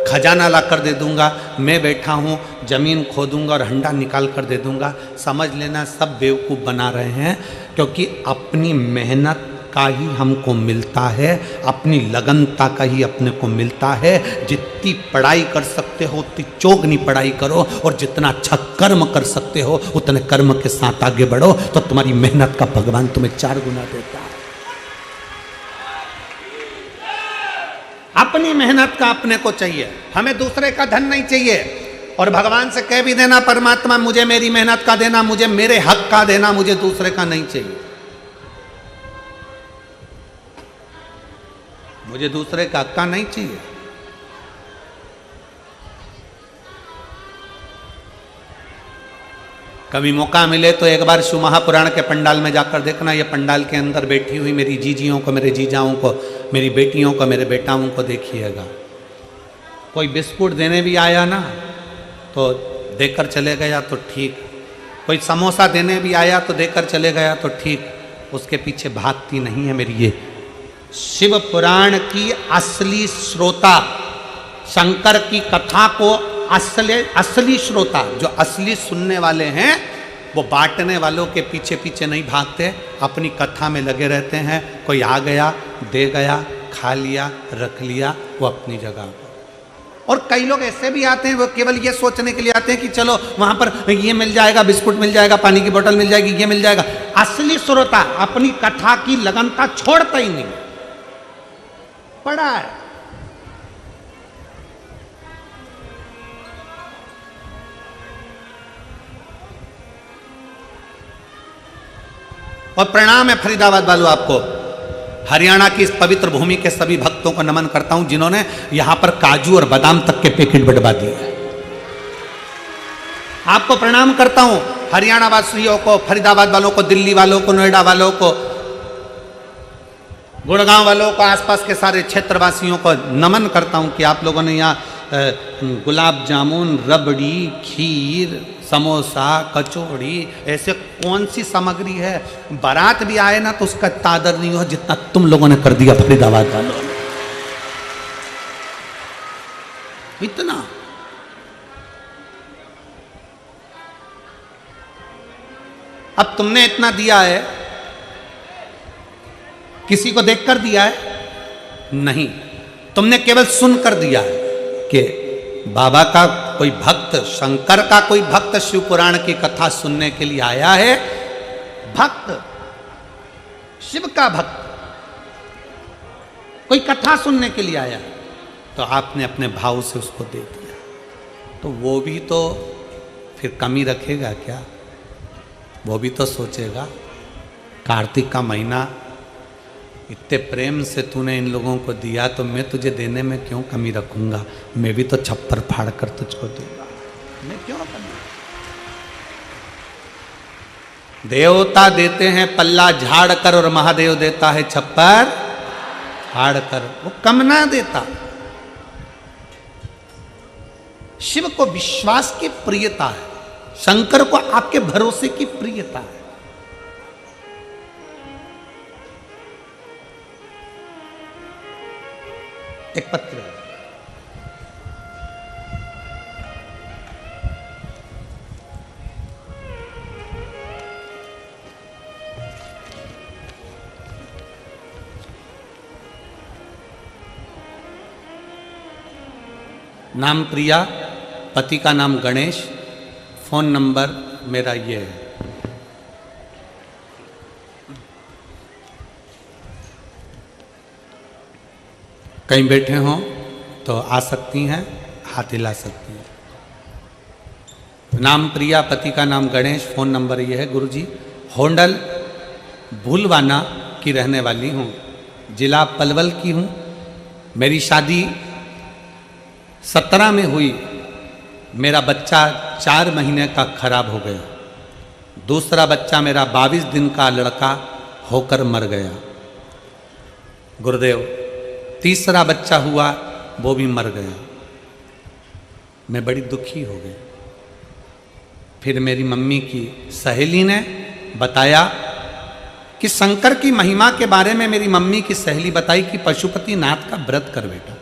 खजाना ला कर दे दूंगा, मैं बैठा हूं जमीन खोदूंगा और हंडा निकाल कर दे दूंगा, समझ लेना सब बेवकूफ़ बना रहे हैं। क्योंकि अपनी मेहनत का ही हमको मिलता है, अपनी लगनता का ही अपने को मिलता है। जितनी पढ़ाई कर सकते हो उतनी चौगनी पढ़ाई करो, और जितना अच्छा कर्म कर सकते हो उतने कर्म के साथ आगे बढ़ो, तो तुम्हारी मेहनत का भगवान तुम्हें 4 गुना देता है। अपनी मेहनत का अपने को चाहिए, हमें दूसरे का धन नहीं चाहिए। और भगवान से कह भी देना, परमात्मा मुझे मेरी मेहनत का देना, मुझे मेरे हक का देना, मुझे दूसरे का नहीं चाहिए, मुझे दूसरे का हक का नहीं चाहिए। कभी मौका मिले तो एक बार शिव महापुराण के पंडाल में जाकर देखना, ये पंडाल के अंदर बैठी हुई मेरी जीजियों को, मेरे जीजाओं को, मेरी बेटियों को, मेरे बेटाओं को देखिएगा। कोई बिस्कुट देने भी आया ना तो देकर चले गया तो ठीक, कोई समोसा देने भी आया तो देकर चले गया तो ठीक, उसके पीछे भागती नहीं है मेरी ये शिव पुराण की असली श्रोता, शंकर की कथा को असली श्रोता, जो असली सुनने वाले हैं, वो बांटने वालों के पीछे पीछे नहीं भागते, अपनी कथा में लगे रहते हैं। कोई आ गया, दे गया, खा लिया, रख लिया, वो अपनी जगह। और कई लोग ऐसे भी आते हैं, वो केवल ये सोचने के लिए आते हैं कि चलो वहां पर ये मिल जाएगा, बिस्कुट मिल जाएगा, पानी की बोतल मिल जाएगी, ये मिल जाएगा। असली श्रोता अपनी कथा की लगनता छोड़ता ही नहीं, पड़ा है। और प्रणाम है फरीदाबाद वालों, आपको हरियाणा की इस पवित्र भूमि के सभी भक्तों को नमन करता हूं जिन्होंने यहां पर काजू और बादाम तक के पैकेट बंटवा दिए। आपको प्रणाम करता हूं, हरियाणा वासियों को, फरीदाबाद वालों को, दिल्ली वालों को, नोएडा वालों को, गुड़गांव वालों को, आसपास के सारे क्षेत्र वासियों को नमन करता हूं कि आप लोगों ने यहाँ गुलाब जामुन, रबड़ी, खीर, समोसा, कचौड़ी, ऐसे कौन सी सामग्री है, बारात भी आए ना तो उसका तादर नहीं हो जितना तुम लोगों ने कर दिया फरीदाबाद वालों ने। इतना अब तुमने इतना दिया है, किसी को देखकर दिया है? नहीं, तुमने केवल सुनकर दिया है कि बाबा का कोई भक्त, शंकर का कोई भक्त शिव पुराण की कथा सुनने के लिए आया है। भक्त, शिव का भक्त कोई कथा सुनने के लिए आया है, तो आपने अपने भाव से उसको दे दिया, तो वो भी तो फिर कमी रखेगा क्या? वो भी तो सोचेगा कार्तिक का महीना, इतने प्रेम से तूने इन लोगों को दिया, तो मैं तुझे देने में क्यों कमी रखूंगा? मैं भी तो छप्पर फाड़ कर तुझको दूंगा, मैं क्यों कमी? देवता देते हैं पल्ला झाड़ कर और महादेव देता है छप्पर फाड़ कर, वो कम ना देता। शिव को विश्वास की प्रियता है, शंकर को आपके भरोसे की प्रियता है। एक पत्र नाम प्रिया, पति का नाम गणेश, फ़ोन नंबर मेरा ये है। कहीं बैठे हों तो आ सकती हैं, हाथ हिला सकती हैं। नाम प्रिया, पति का नाम गणेश, फ़ोन नंबर ये है। गुरुजी, होंडल भूलवाना की रहने वाली हूँ, जिला पलवल की हूँ। मेरी शादी 17 में हुई। मेरा बच्चा 4 महीने का खराब हो गया। दूसरा बच्चा मेरा 22 दिन का लड़का होकर मर गया। गुरुदेव, तीसरा बच्चा हुआ, वो भी मर गया। मैं बड़ी दुखी हो गई। फिर मेरी मम्मी की सहेली ने बताया कि शंकर की महिमा के बारे में। मेरी मम्मी की सहेली बताई कि पशुपतिनाथ का व्रत कर बेटा,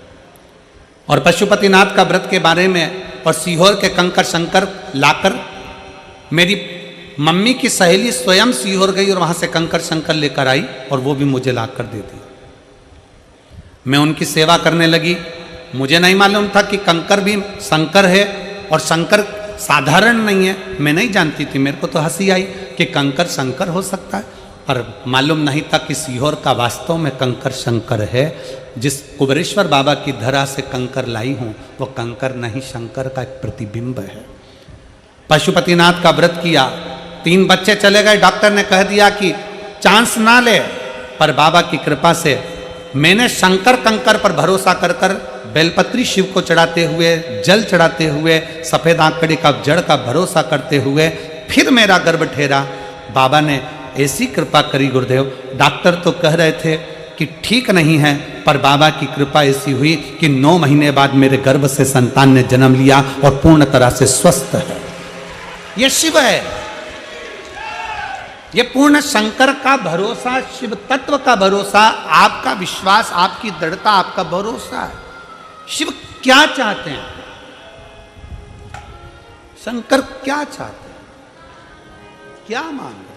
और पशुपतिनाथ का व्रत के बारे में और सीहोर के कंकर शंकर लाकर, मेरी मम्मी की सहेली स्वयं सीहोर गई और वहां से कंकर शंकर लेकर आई और वो भी मुझे लाकर दे दी। मैं उनकी सेवा करने लगी। मुझे नहीं मालूम था कि कंकर भी शंकर है और शंकर साधारण नहीं है। मैं नहीं जानती थी, मेरे को तो हंसी आई कि कंकर शंकर हो सकता है, और मालूम नहीं था कि सीहोर का वास्तव में कंकर शंकर है। जिस कुबेरेश्वर बाबा की धरा से कंकर लाई हूँ, वो कंकर नहीं, शंकर का एक प्रतिबिंब है। पशुपतिनाथ का व्रत किया, 3 बच्चे चले गए। डॉक्टर ने कह दिया कि चांस ना ले, पर बाबा की कृपा से मैंने शंकर कंकर पर भरोसा कर कर बेलपत्री शिव को चढ़ाते हुए, जल चढ़ाते हुए, सफ़ेद आंकड़े का जड़ का भरोसा करते हुए फिर मेरा गर्भ ठहरा। बाबा ने ऐसी कृपा करी गुरुदेव। डॉक्टर तो कह रहे थे कि ठीक नहीं है, पर बाबा की कृपा ऐसी हुई कि 9 महीने बाद मेरे गर्भ से संतान ने जन्म लिया और पूर्ण तरह से स्वस्थ है। ये शिव है, ये पूर्ण शंकर का भरोसा, शिव तत्व का भरोसा, आपका विश्वास, आपकी दृढ़ता, आपका भरोसा है। शिव क्या चाहते हैं, शंकर क्या चाहते हैं, क्या मांग रहे हैं?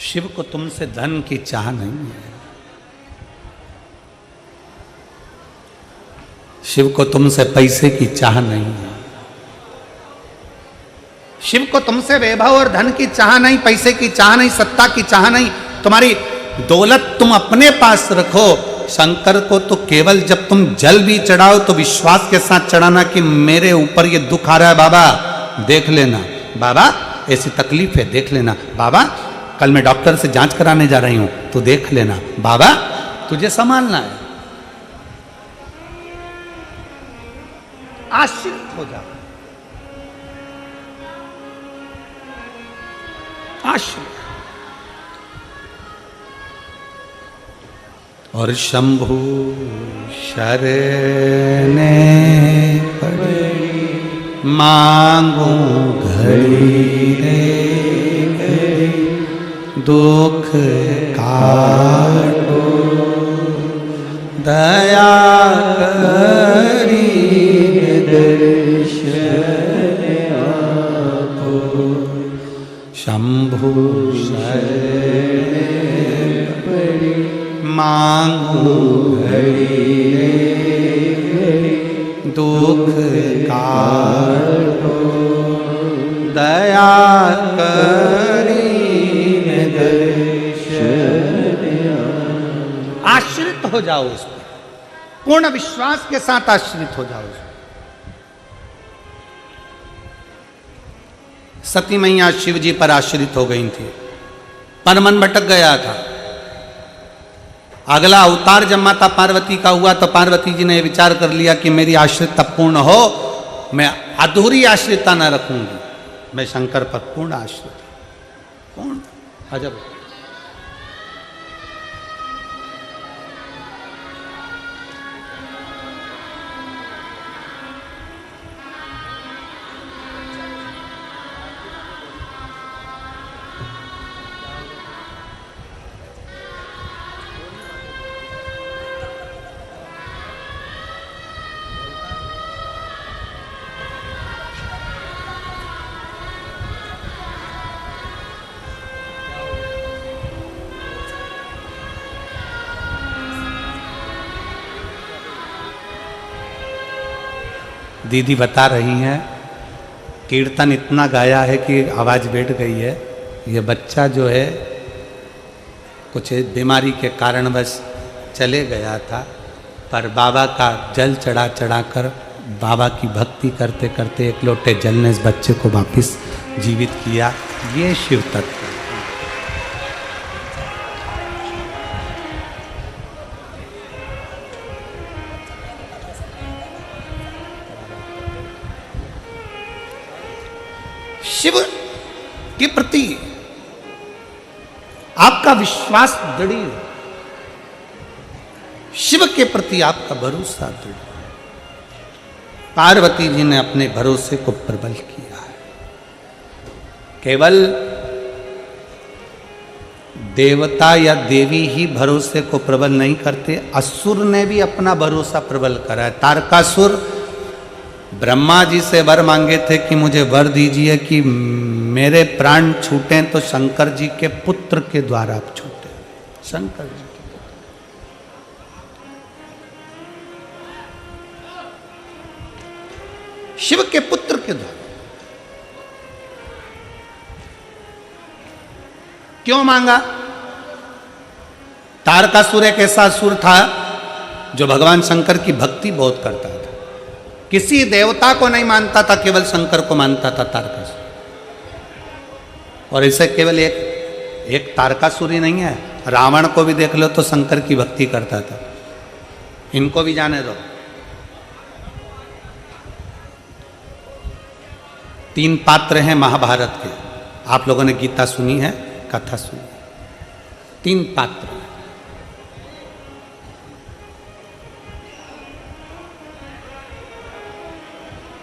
शिव को तुमसे धन की चाह नहीं है, शिव को तुमसे पैसे की चाह नहीं है, शिव को तुमसे वैभव और धन की चाह नहीं, पैसे की चाह नहीं, सत्ता की चाह नहीं। तुम्हारी दौलत तुम अपने पास रखो। शंकर को तो केवल जब तुम जल भी चढ़ाओ तो विश्वास के साथ चढ़ाना कि मेरे ऊपर ये दुख आ रहा है बाबा, देख लेना। बाबा ऐसी तकलीफ है, देख लेना। बाबा कल मैं डॉक्टर से जांच कराने जा रही हूं, तो देख लेना। बाबा तुझे संभालना है। आश्रित हो जा, आश्रित। और शंभु शरणे पड़ी, मांगू घड़ी रे घड़ी, दुख काटो दया करी दर्शन आपो। शंभु शरणे पड़ी, मांगू घड़ी घड़ी, दुख काटो दया करी दर्शन। आश्रित हो जाओ उस पर, पूर्ण विश्वास के साथ आश्रित हो जाओ उस पर। सती मैया शिव जी पर आश्रित हो गई थी, पर मन भटक गया था। अगला अवतार जब माता पार्वती का हुआ तो पार्वती जी ने विचार कर लिया कि मेरी आश्रितता पूर्ण हो, मैं अधूरी आश्रितता न रखूंगी, मैं शंकर पर पूर्ण आश्रित हूं। पूर्ण अजब। दीदी बता रही हैं कीर्तन इतना गाया है कि आवाज़ बैठ गई है। ये बच्चा जो है कुछ बीमारी के कारणवश चले गया था, पर बाबा का जल चढ़ा चढ़ा कर बाबा की भक्ति करते करते एक लोटे जल ने इस बच्चे को वापस जीवित किया। ये शिव तत्व है। शिव के प्रति आपका विश्वास दृढ़, शिव के प्रति आपका भरोसा दृढ़। पार्वती जी ने अपने भरोसे को प्रबल किया है। केवल देवता या देवी ही भरोसे को प्रबल नहीं करते, असुर ने भी अपना भरोसा प्रबल करा है। तारकासुर ब्रह्मा जी से वर मांगे थे कि मुझे वर दीजिए कि मेरे प्राण छूटे तो शंकर जी के पुत्र के द्वारा छूटे। शंकर जी के पुत्र, शिव के पुत्र के द्वारा। क्यों मांगा? तारकासुर एक ऐसा असुर था जो भगवान शंकर की भक्ति बहुत करता था। किसी देवता को नहीं मानता था, केवल शंकर को मानता था तारकासुर। और इसे केवल एक तारकासुर ही नहीं है, रावण को भी देख लो तो शंकर की भक्ति करता था। इनको भी जाने दो। 3 पात्र हैं महाभारत के। आप लोगों ने गीता सुनी है, कथा सुनी है। 3 पात्र।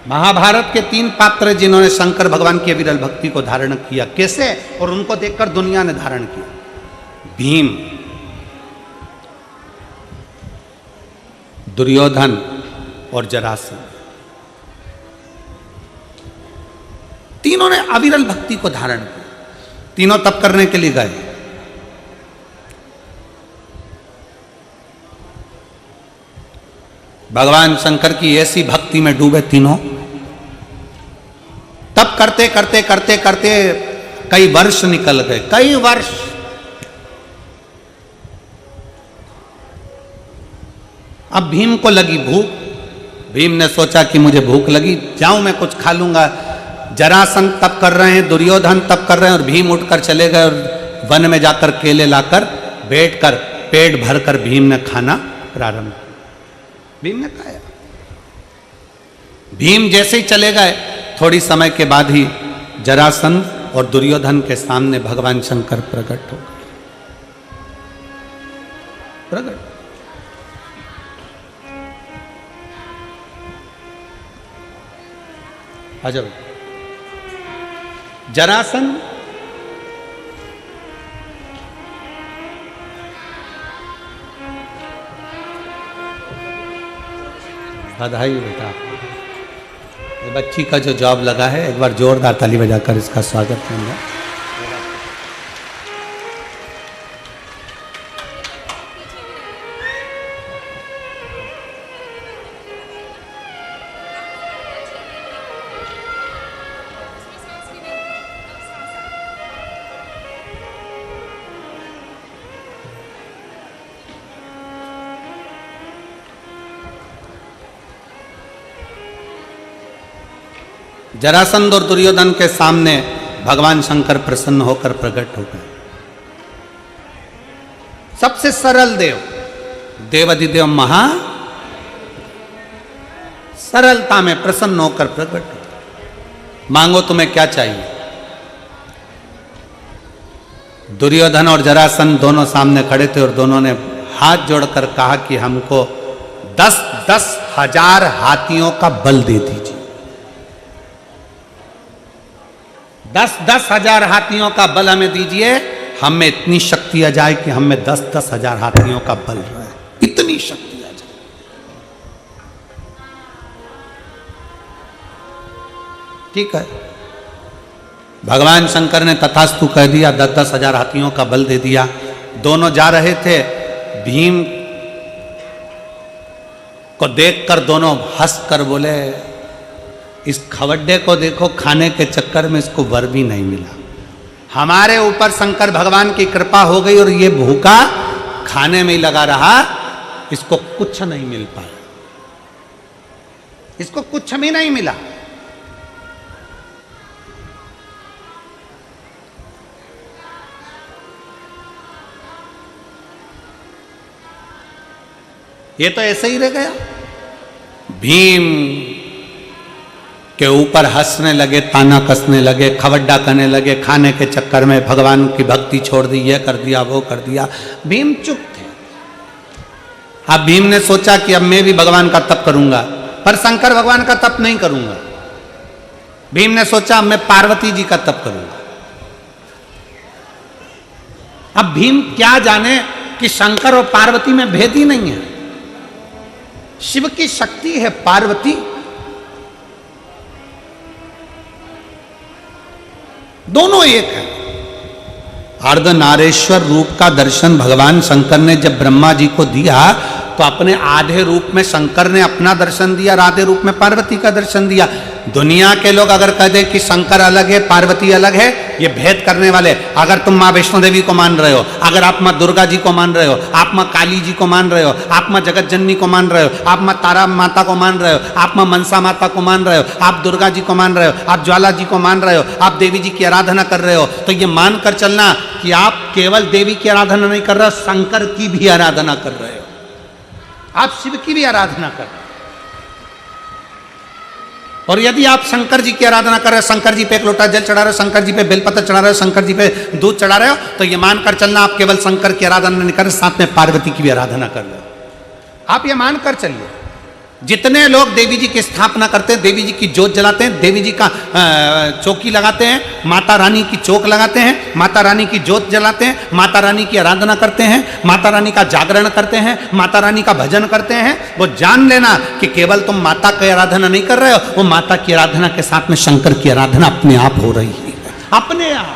महाभारत के 3 पात्र जिन्होंने शंकर भगवान की अविरल भक्ति को धारण किया। कैसे? और उनको देखकर दुनिया ने धारण किया। भीम, दुर्योधन और जरासंध। तीनों ने अविरल भक्ति को धारण किया। तीनों तप करने के लिए गए। भगवान शंकर की ऐसी भक्ति में डूबे तीनों। तप करते करते करते करते कई वर्ष निकल गए, कई वर्ष। अब भीम को लगी भूख। भीम ने सोचा कि मुझे भूख लगी, जाऊं मैं कुछ खा लूंगा। जरासंध तप कर रहे हैं, दुर्योधन तप कर रहे हैं, और भीम उठकर चले गए और वन में जाकर केले लाकर बैठकर पेट भरकर भीम ने खाना प्रारंभ किया। भीम ने खाया। भीम जैसे ही चले गए, थोड़ी समय के बाद ही जरासंध और दुर्योधन के सामने भगवान शंकर प्रकट हो गए। प्रकट। आ जाओ। जरासंध बधाई बेटा। ये बच्ची का जो जॉब लगा है, एक बार जोरदार ताली बजाकर इसका स्वागत करूंगा। जरासंध और दुर्योधन के सामने भगवान शंकर प्रसन्न होकर प्रकट हो गए। सबसे सरल देव, देवाधिदेव महा सरलता में प्रसन्न होकर प्रकट हो। मांगो तुम्हें क्या चाहिए? दुर्योधन और जरासंध दोनों सामने खड़े थे और दोनों ने हाथ जोड़कर कहा कि हमको 10-10 हजार हाथियों का बल दे दीजिए। 10-10 हजार हाथियों का बल हमें दीजिए। हम में इतनी शक्ति आ जाए कि हम में 10-10 हजार हाथियों का बल रहे, इतनी शक्ति आ जाए। ठीक है। भगवान शंकर ने तथास्तु कह दिया, 10-10 हजार हाथियों का बल दे दिया। दोनों जा रहे थे। भीम को देखकर दोनों हंसकर बोले, इस खवड्डे को देखो, खाने के चक्कर में इसको वर भी नहीं मिला। हमारे ऊपर शंकर भगवान की कृपा हो गई और ये भूखा खाने में ही लगा रहा, इसको कुछ नहीं मिल पाया, इसको कुछ भी नहीं मिला। ये तो ऐसे ही रह गया। भीम के ऊपर हंसने लगे, ताना कसने लगे, खवड्डा करने लगे, खाने के चक्कर में भगवान की भक्ति छोड़ दी, ये कर दिया वो कर दिया। भीम चुप थे। अब भीम ने सोचा कि अब मैं भी भगवान का तप करूंगा, पर शंकर भगवान का तप नहीं करूंगा। भीम ने सोचा अब मैं पार्वती जी का तप करूंगा। अब भीम क्या जाने कि शंकर और पार्वती में भेद ही नहीं है। शिव की शक्ति है पार्वती, दोनों एक है। अर्धनारेश्वर रूप का दर्शन भगवान शंकर ने जब ब्रह्मा जी को दिया तो अपने आधे रूप में शंकर ने अपना दर्शन दिया और आधे रूप में पार्वती का दर्शन दिया। दुनिया के लोग अगर कह दे कि शंकर अलग है पार्वती अलग है, ये भेद करने वाले। अगर तुम माँ वैष्णो देवी को मान रहे हो, अगर आप माँ दुर्गा जी को मान रहे हो, आप माँ काली जी को मान रहे हो, आप माँ जगत जननी को मान रहे हो, आप माँ तारा माता को मान रहे हो, आप माँ मनसा माता को मान रहे हो, आप दुर्गा जी को मान रहे हो, आप ज्वाला जी को मान रहे हो, आप देवी जी की आराधना कर रहे हो, तो ये मान कर चलना कि आप केवल देवी की आराधना नहीं कर रहे हो, शंकर की भी आराधना कर रहे हो, आप शिव की भी आराधना कर रहे हो। और यदि आप शंकर जी की आराधना कर रहे हो, शंकर जी पे एक लोटा जल चढ़ा रहे हो, शंकर जी पे बेलपत्र चढ़ा रहे हो, शंकर जी पे दूध चढ़ा रहे हो, तो ये मानकर चलना आप केवल शंकर की आराधना नहीं कर रहे, साथ में पार्वती की भी आराधना कर रहे हो। आप ये मानकर चलिए। जितने लोग देवी जी की स्थापना करते हैं, देवी जी की जोत जलाते हैं, देवी जी का चौकी लगाते हैं, माता रानी की चौक लगाते हैं, माता रानी की जोत जलाते हैं, माता रानी की आराधना करते हैं, माता रानी का जागरण करते हैं, माता रानी का भजन करते हैं, वो जान लेना कि केवल तुम माता की आराधना नहीं कर रहे हो, वो माता की आराधना के साथ में शंकर की आराधना अपने आप हो रही है, अपने आप।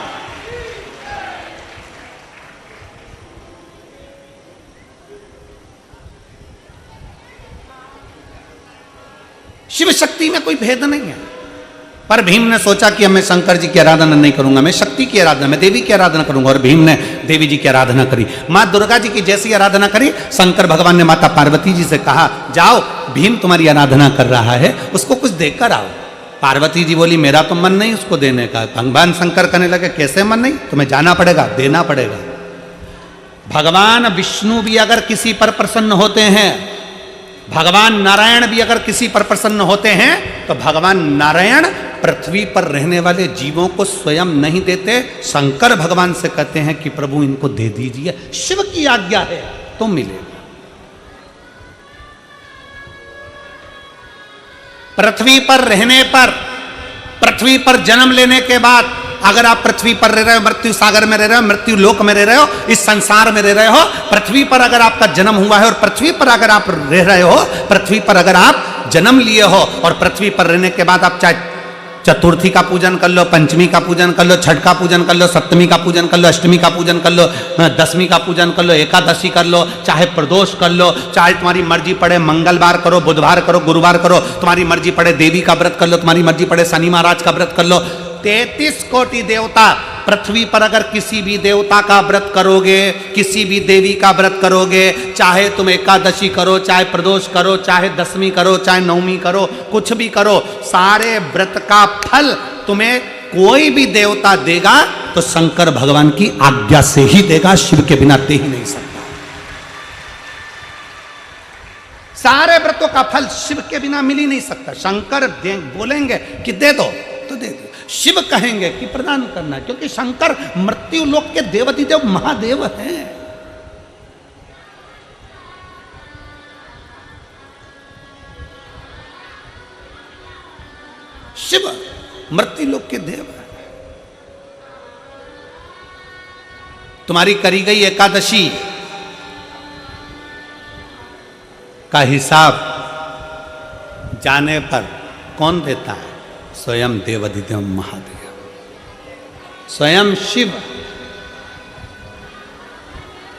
शिव शक्ति में कोई भेद नहीं है। पर भीम ने सोचा कि अब मैं शंकर जी की आराधना नहीं करूंगा, मैं शक्ति की आराधना, मैं देवी की आराधना करूंगा। और भीम ने देवी जी की आराधना करी, मां दुर्गा जी की जैसी आराधना करी। शंकर भगवान ने माता पार्वती जी से कहा, जाओ भीम तुम्हारी आराधना कर रहा है, उसको कुछ देकर आओ। पार्वती जी बोली, मेरा तो मन नहीं उसको देने का। भगवान शंकर कहने लगे, कैसे मन नहीं, तुम्हें जाना पड़ेगा, देना पड़ेगा। भगवान विष्णु भी अगर किसी पर प्रसन्न होते हैं, भगवान नारायण भी अगर किसी पर प्रसन्न होते हैं, तो भगवान नारायण पृथ्वी पर रहने वाले जीवों को स्वयं नहीं देते, शंकर भगवान से कहते हैं कि प्रभु इनको दे दीजिए, शिव की आज्ञा है तो मिलेगा। पृथ्वी पर रहने पर, पृथ्वी पर जन्म लेने के बाद, अगर आप पृथ्वी पर रह रहे हो, मृत्यु सागर में रह रहे हो, मृत्यु लोक में रह रहे हो, इस संसार में रह रहे हो, पृथ्वी पर अगर आपका जन्म हुआ है और पृथ्वी पर अगर आप रह रहे हो, पृथ्वी पर अगर आप जन्म लिए हो और पृथ्वी पर रहने के बाद आप चाहे चतुर्थी का पूजन कर लो, पंचमी का पूजन कर लो, छठ का पूजन कर लो, सप्तमी का पूजन कर लो, अष्टमी का पूजन कर लो, दसवीं का पूजन कर लो, एकादशी कर लो, चाहे प्रदोष कर लो, चाहे तुम्हारी मर्जी पड़े मंगलवार करो, बुधवार करो, गुरुवार करो, तुम्हारी मर्जी पड़े देवी का व्रत कर लो, तुम्हारी मर्जी पड़े शनि महाराज का व्रत कर लो। 33 कोटि देवता, पृथ्वी पर अगर किसी भी देवता का व्रत करोगे, किसी भी देवी का व्रत करोगे, चाहे तुम एकादशी करो, चाहे प्रदोष करो, चाहे दसवीं करो, चाहे नवमी करो, कुछ भी करो, सारे व्रत का फल तुम्हें कोई भी देवता देगा तो शंकर भगवान की आज्ञा से ही देगा, शिव के बिना दे ही नहीं सकता। सारे व्रतों का फल शिव के बिना मिल ही नहीं सकता। शंकर बोलेंगे कि दे दो तो दे दो, शिव कहेंगे कि प्रदान करना, क्योंकि शंकर मृत्यु लोक के देवतिदेव महादेव हैं। शिव मृत्यु लोक के देव हैं। तुम्हारी करी गई एकादशी का हिसाब जाने पर कौन देता है? स्वयं देवाधिदेव महादेव, स्वयं शिव।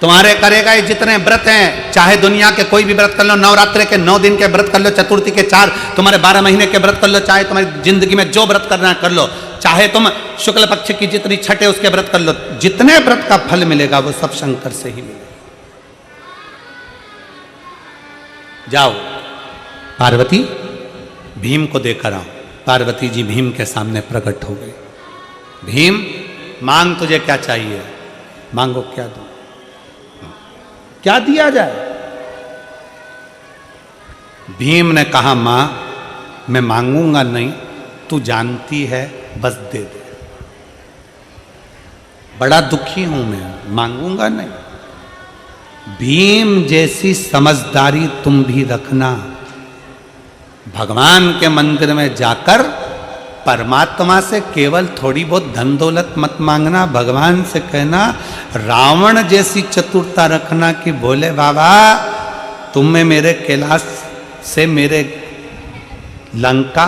तुम्हारे करे गए जितने व्रत हैं, चाहे दुनिया के कोई भी व्रत कर लो, नवरात्रि के 9 दिन के व्रत कर लो, चतुर्थी के 4, तुम्हारे 12 महीने के व्रत कर लो, चाहे तुम्हारी जिंदगी में जो व्रत करना है कर लो, चाहे तुम शुक्ल पक्ष की जितनी छठे उसके व्रत कर लो, जितने व्रत का फल मिलेगा वो सब शंकर से ही मिलेगा। जाओ पार्वती, भीम को देकर आओ। पार्वती जी भीम के सामने प्रकट हो गई। भीम, मांग तुझे क्या चाहिए, मांगो, क्या दूं, क्या दिया जाए। भीम ने कहा, मां मैं मांगूंगा नहीं, तू जानती है, बस दे दे। बड़ा दुखी हूं मैं, मांगूंगा नहीं। भीम जैसी समझदारी तुम भी रखना। भगवान के मंदिर में जाकर परमात्मा से केवल थोड़ी बहुत धन दौलत मत मांगना, भगवान से कहना रावण जैसी चतुरता रखना कि बोले बाबा तुम्हें मेरे कैलाश से मेरे लंका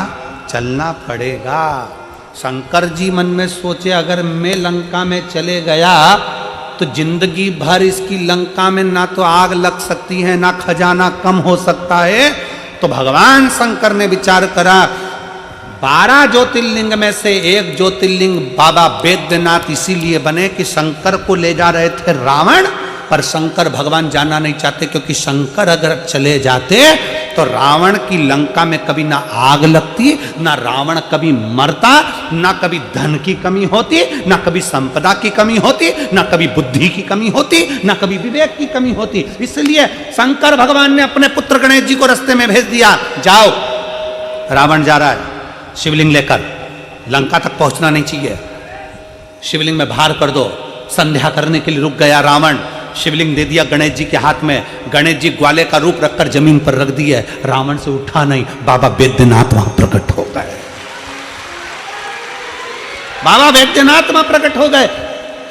चलना पड़ेगा। शंकर जी मन में सोचे अगर मैं लंका में चले गया तो जिंदगी भर इसकी लंका में ना तो आग लग सकती है, ना खजाना कम हो सकता है। तो भगवान शंकर ने विचार करा, 12 ज्योतिर्लिंग में से एक ज्योतिर्लिंग बाबा वैद्यनाथ इसीलिए बने कि शंकर को ले जा रहे थे रावण, पर शंकर भगवान जाना नहीं चाहते, क्योंकि शंकर अगर चले जाते तो रावण की लंका में कभी ना आग लगती, ना रावण कभी मरता, ना कभी धन की कमी होती, ना कभी संपदा की कमी होती, ना कभी बुद्धि की कमी होती, ना कभी विवेक की कमी होती। इसलिए शंकर भगवान ने अपने पुत्र गणेश जी को रास्ते में भेज दिया, जाओ रावण जा रहा है शिवलिंग लेकर, लंका तक पहुंचना नहीं चाहिए, शिवलिंग में भार कर दो। संध्या करने के लिए रुक गया रावण, शिवलिंग दे दिया गणेश जी के हाथ में, गणेश जी ग्वाले का रूप रखकर जमीन पर रख दिए, रावण से उठा नहीं, बाबा वैद्यनाथ वहां प्रकट हो गए। बाबा वैद्यनाथ वहां प्रकट हो गए।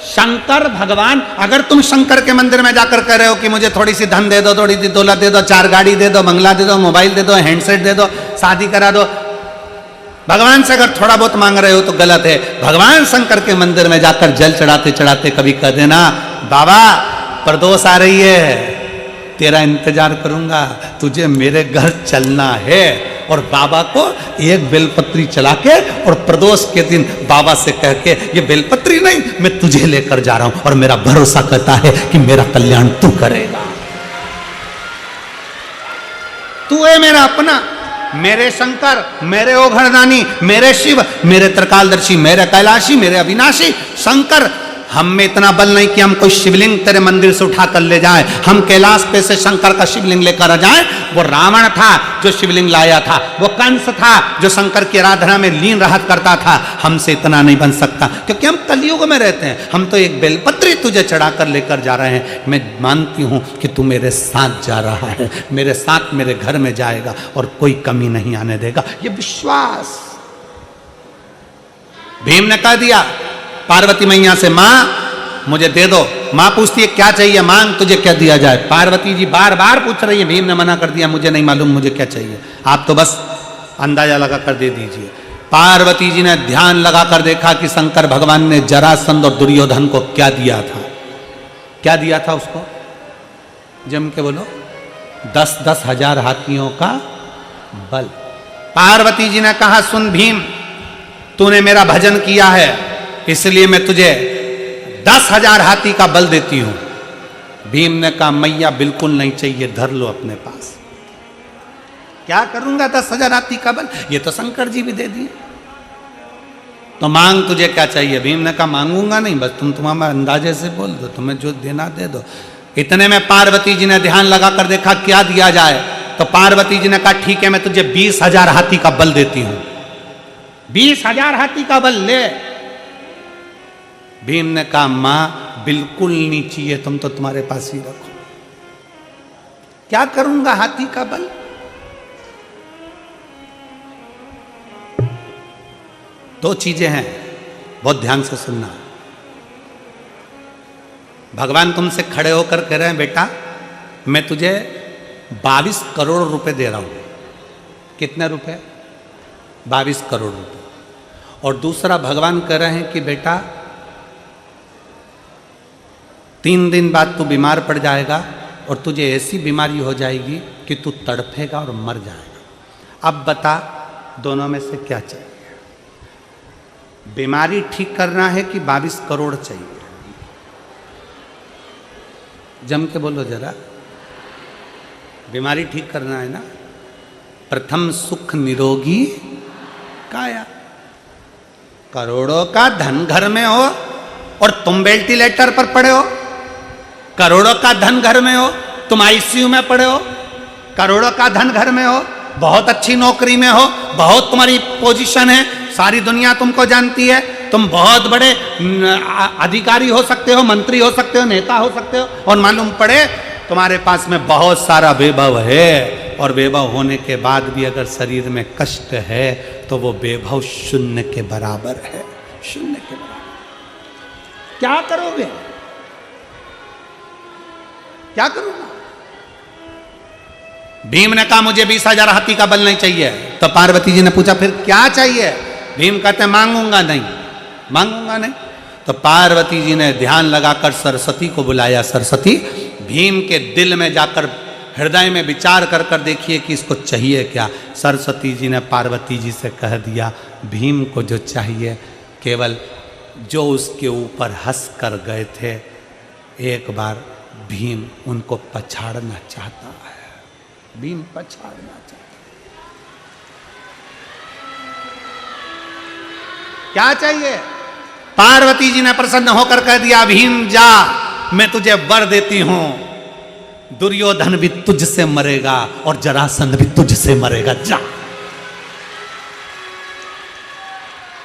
शंकर भगवान, अगर तुम शंकर के मंदिर में जाकर कह रहे हो कि मुझे थोड़ी सी धन दे दो, थोड़ी सी दौलत दे दो, 4 गाड़ी दे दो, बंगला दे दो, मोबाइल दे दो, हैंडसेट दे दो, शादी करा दो, भगवान से अगर थोड़ा बहुत मांग रहे हो तो गलत है। भगवान शंकर के मंदिर में जाकर जल चढ़ाते चढ़ाते कभी कह देना, बाबा प्रदोष आ रही है, तेरा इंतजार करूंगा, तुझे मेरे घर चलना है। और बाबा को एक बेलपत्री चला के और प्रदोष के दिन बाबा से कह के, ये बेलपत्री नहीं, मैं तुझे लेकर जा रहा हूं और मेरा भरोसा कहता है कि मेरा कल्याण तू करेगा। तू है मेरा अपना, मेरे शंकर, मेरे ओघरदानी, मेरे शिव, मेरे त्रिकालदर्शी, मेरे कैलाशी, मेरे अविनाशी शंकर। हम में इतना बल नहीं कि हम कोई शिवलिंग तेरे मंदिर से उठा कर ले जाए, हम कैलाश पे से शंकर का शिवलिंग लेकर आ जाए। वो रावण था जो शिवलिंग लाया था, वो कंस था जो शंकर की आराधना में लीन रहा करता था। हमसे इतना नहीं बन सकता, क्योंकि हम कलयुग में रहते हैं। हम तो एक बेलपत्री तुझे चढ़ाकर लेकर जा रहे हैं। मैं मानती हूं कि तू मेरे साथ जा रहा है, मेरे साथ मेरे घर में जाएगा और कोई कमी नहीं आने देगा, ये विश्वास। भीम ने कह दिया पार्वती मैया से, मां मुझे दे दो। मां पूछती है क्या चाहिए, मांग तुझे क्या दिया जाए। पार्वती जी बार बार पूछ रही है, भीम ने मना कर दिया, मुझे नहीं मालूम मुझे क्या चाहिए, आप तो बस अंदाजा लगा कर दे दीजिए। पार्वती जी ने ध्यान लगाकर देखा कि शंकर भगवान ने जरासंध और दुर्योधन को क्या दिया था। क्या दिया था उसको, जम के बोलो, 10-10 हजार हाथियों का बल। पार्वती जी ने कहा, सुन भीम, तूने मेरा भजन किया है, इसलिए मैं तुझे 10,000 हाथी का बल देती हूं। भीम ने कहा, मैया बिल्कुल नहीं चाहिए, धर लो अपने पास। क्या करूंगा 10,000 हाथी का बल, ये तो शंकर जी भी दे दिए। तो मांग तुझे क्या चाहिए। भीम ने कहा, मांगूंगा नहीं, बस तुम तुम्हारे अंदाजे से बोल दो, तुम्हें जो देना दे दो। इतने में पार्वती जी ने ध्यान लगाकर देखा क्या दिया जाए। तो पार्वती जी ने कहा, ठीक है, मैं तुझे 20,000 हाथी का बल देती हूं। 20,000 हाथी का बल ले। भीम ने कहा, मां बिल्कुल नहीं चाहिए, तुम तो तुम्हारे पास ही रखो। क्या करूंगा हाथी का बल। दो चीजें हैं, बहुत ध्यान से सुनना। भगवान तुमसे खड़े होकर कह रहे हैं, बेटा मैं तुझे 22 करोड़ रुपए दे रहा हूं। कितने रुपए, 22 करोड़ रुपए। और दूसरा भगवान कह रहे हैं कि बेटा 3 दिन बाद तू बीमार पड़ जाएगा और तुझे ऐसी बीमारी हो जाएगी कि तू तड़फेगा और मर जाएगा। अब बता दोनों में से क्या चाहिए? बीमारी ठीक करना है कि 22 करोड़ चाहिए? जम के बोलो जरा। बीमारी ठीक करना है ना। प्रथम सुख निरोगी काया। करोड़ों का धन घर में हो और तुम वेंटिलेटर पर पड़े हो। करोड़ों का धन घर में हो, तुम आईसीयू में पड़े हो। करोड़ों का धन घर में हो, बहुत अच्छी नौकरी में हो, बहुत तुम्हारी पोजीशन है, सारी दुनिया तुमको जानती है, तुम बहुत बड़े अधिकारी हो सकते हो, मंत्री हो सकते हो, नेता हो सकते हो, और मालूम पड़े तुम्हारे पास में बहुत सारा वैभव है, और वैभव होने के बाद भी अगर शरीर में कष्ट है तो वो वैभव शून्य के बराबर है। शून्य के बराबर। क्या करोगे? क्या करूंगा? भीम ने कहा मुझे 20,000 हाथी का बल नहीं चाहिए। तो पार्वती जी ने पूछा फिर क्या चाहिए? भीम कहते मांगूंगा नहीं, मांगूंगा नहीं। तो पार्वती जी ने ध्यान लगाकर सरस्वती को बुलाया। सरस्वती, भीम के दिल में जाकर हृदय में विचार कर कर देखिए कि इसको चाहिए क्या। सरस्वती जी ने पार्वती जी से कह दिया भीम को जो चाहिए केवल जो उसके ऊपर हंस कर गए थे, एक बार भीम उनको पछाड़ना चाहता है। भीम पछाड़ना चाहता है। क्या चाहिए? पार्वती जी ने प्रसन्न होकर कह दिया भीम जा, मैं तुझे वर देती हूं, दुर्योधन भी तुझसे मरेगा और जरासंध भी तुझसे मरेगा। जा,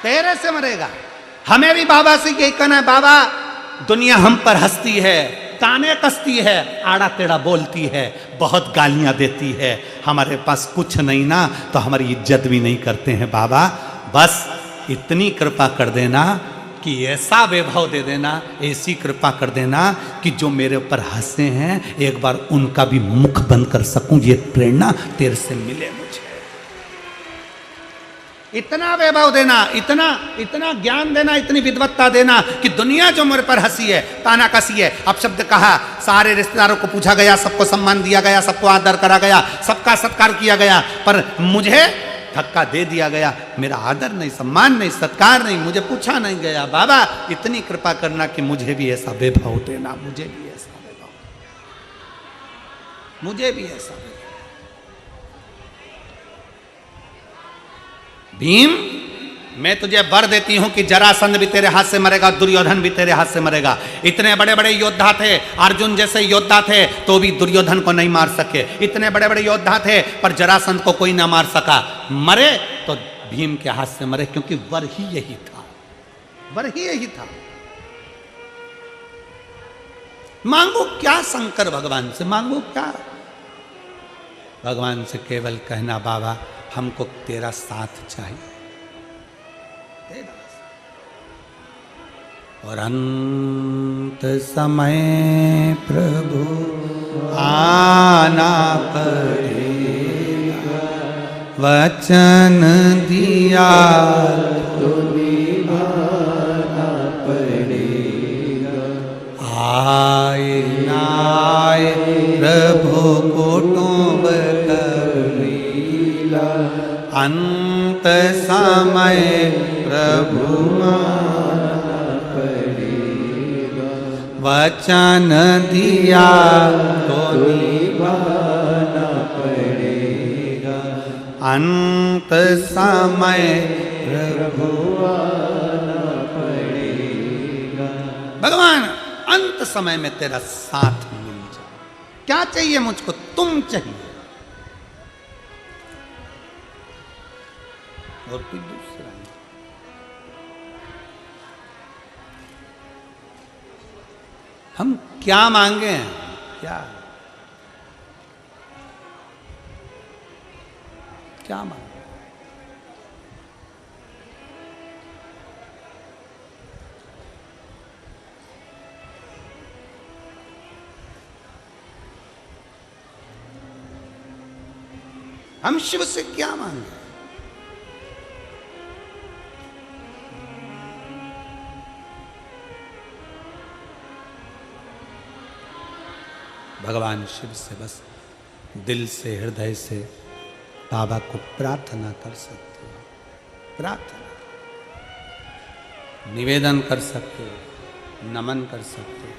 तेरे से मरेगा। हमें भी बाबा से यही कहना है, बाबा दुनिया हम पर हंसती है, ताने कसती है, आड़ा टेढ़ा बोलती है, बहुत गालियां देती है, हमारे पास कुछ नहीं ना तो हमारी इज्जत भी नहीं करते हैं। बाबा बस इतनी कृपा कर देना कि ऐसा वैभव दे देना, ऐसी कृपा कर देना कि जो मेरे ऊपर हंसे हैं एक बार उनका भी मुख बंद कर सकूं। ये प्रेरणा तेरे से मिले मुझे। इतना वैभव देना, इतना इतना ज्ञान देना, इतनी विद्वत्ता देना कि दुनिया जो मेरे पर हंसी है, ताना कसी है। अब शब्द कहा, सारे रिश्तेदारों को पूछा गया, सबको सम्मान दिया गया, सबको आदर करा गया, सबका सत्कार किया गया, पर मुझे धक्का दे दिया गया। मेरा आदर नहीं, सम्मान नहीं, सत्कार नहीं, मुझे पूछा नहीं गया। बाबा इतनी कृपा करना कि मुझे भी ऐसा वैभव देना, मुझे भी ऐसा वैभव, मुझे भी ऐसा वैभव। भीम, मैं तुझे वर देती हूं कि जरासंध भी तेरे हाथ से मरेगा, दुर्योधन भी तेरे हाथ से मरेगा। इतने बड़े बड़े योद्धा थे, अर्जुन जैसे योद्धा थे तो भी दुर्योधन को नहीं मार सके। इतने बड़े बड़े योद्धा थे पर जरासंध को कोई ना मार सका। मरे तो भीम के हाथ से मरे, क्योंकि वर ही यही था, वर ही यही था। मांगो क्या शंकर भगवान से? मांगो क्या? भगवान से केवल कहना बाबा हमको तेरा साथ चाहिए। और अंत समय प्रभु आना पड़ेगा, वचन दिया तो निभाना पड़ेगा। आए ना आए प्रभु कुटुंब कबीला, अंत समय प्रभु वचन दिया तो निभाना पड़ेगा। अंत समय प्रभु आना पड़ेगा। भगवान अंत समय में तेरा साथ मिल जाए। क्या चाहिए मुझको? तुम चाहिए और कोई दूसरा नहीं। हम क्या मांगे हैं? क्या क्या मांगे? हम शिव से क्या मांगे? भगवान शिव से बस दिल से, हृदय से बाबा को प्रार्थना कर सकते हो, प्रार्थना निवेदन कर सकते हो, नमन कर सकते हो।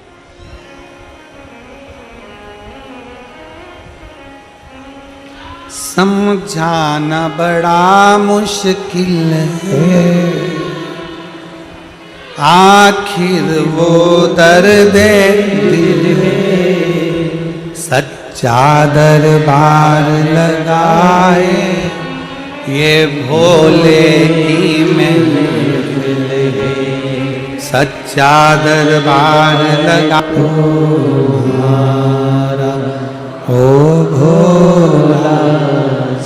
समझाना बड़ा मुश्किल है, आखिर वो दर्द दिल है, सच्चा दरबार लगाए ये भोले की महफिल है, सच्चा दरबार लगाओ हमारा ओ भोला,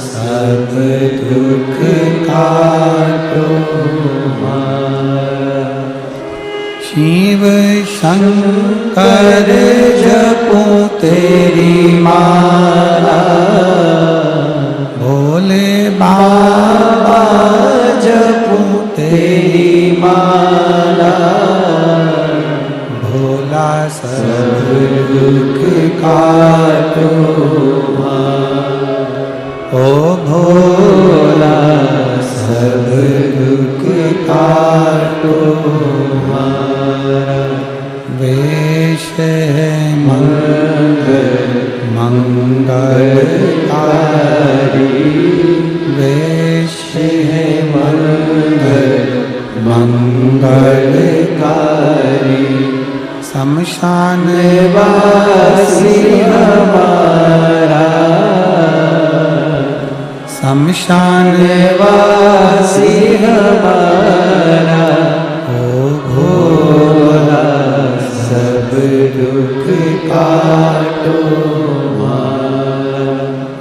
सब दुख काटो हमारा। शिव शंकर जपूं तेरी माला, भोले बाबा जपूं तेरी माला, भोला सब दुख काटो ओ भोला, सब दुख काटो हमारा। वेश है मंगलकारी, वेश है मंगलकारी, शमशान वासी हमारा, शमशान वासी हमारा ओ भोला, सब दुख काटो हमारा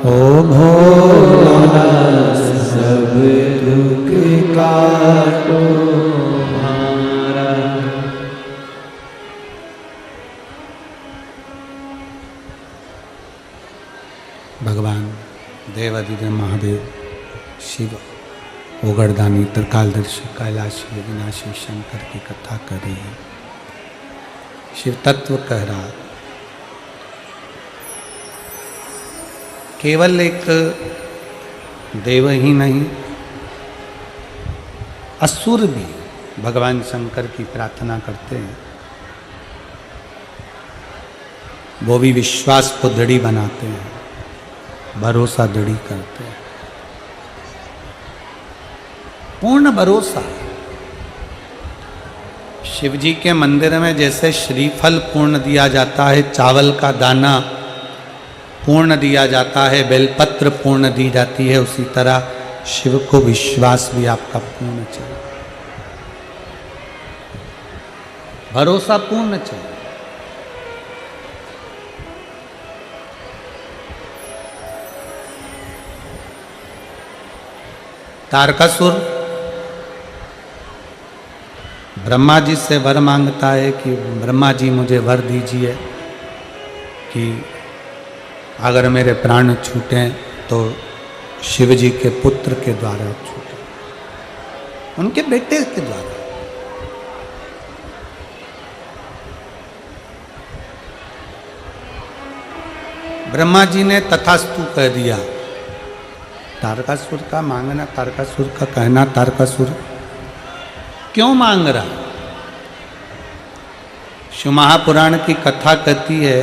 ओ भोला, सब दुख काटो हमारा। भगवान देवादिदेव महादेव शिव ओगरदानी त्रिकालदर्शी कैलाशी अविनाशी शंकर की कथा कर रही है। शिव तत्व कह रहा, केवल एक देव ही नहीं, असुर भी भगवान शंकर की प्रार्थना करते हैं, वो भी विश्वास को दृढ़ी बनाते हैं, भरोसा दृढ़ी करते हैं, पूर्ण भरोसा। शिव जी के मंदिर में जैसे श्रीफल पूर्ण दिया जाता है, चावल का दाना पूर्ण दिया जाता है, बेलपत्र पूर्ण दी जाती है, उसी तरह शिव को विश्वास भी आपका पूर्ण चाहिए, भरोसा पूर्ण चाहिए। तारकासुर ब्रह्मा जी से वर मांगता है कि ब्रह्मा जी मुझे वर दीजिए कि अगर मेरे प्राण छूटें तो शिव जी के पुत्र के द्वारा छूटे, उनके बेटे के द्वारा। ब्रह्मा जी ने तथास्तु कह दिया। तारकासुर का मांगना, तारकासुर का कहना, तारकासुर क्यों मांग रहा? शिव महापुराण की कथा कहती है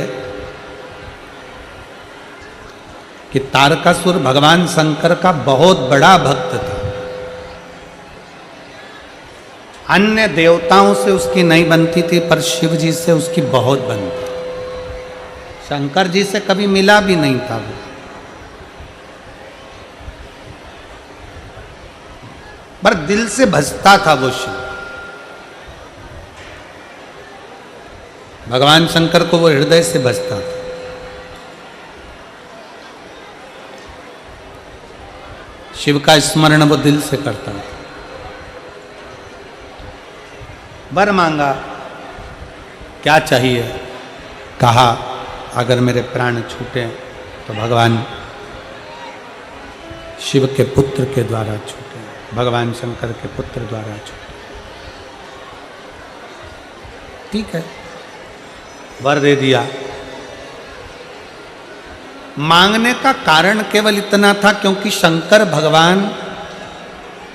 कि तारकासुर भगवान शंकर का बहुत बड़ा भक्त था, अन्य देवताओं से उसकी नहीं बनती थी, पर शिव जी से उसकी बहुत बनती। शंकर जी से कभी मिला भी नहीं था वो, पर दिल से भजता था वो शिव। भगवान शंकर को वो हृदय से भजता था। शिव का स्मरण वो दिल से करता था। वर मांगा, क्या चाहिए? कहा अगर मेरे प्राण छूटे तो भगवान शिव के पुत्र के द्वारा छूटे, भगवान शंकर के पुत्र द्वारा छूटे। ठीक है, वर दे दिया। मांगने का कारण केवल इतना था क्योंकि शंकर भगवान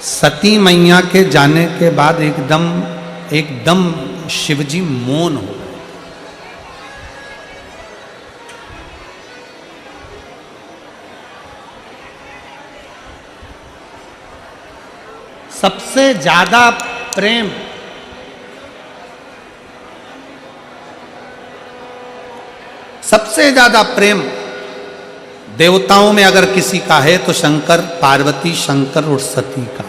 सती मैया के जाने के बाद एकदम शिवजी मौन हो गए। सबसे ज्यादा प्रेम देवताओं में अगर किसी का है तो शंकर पार्वती, शंकर और सती का।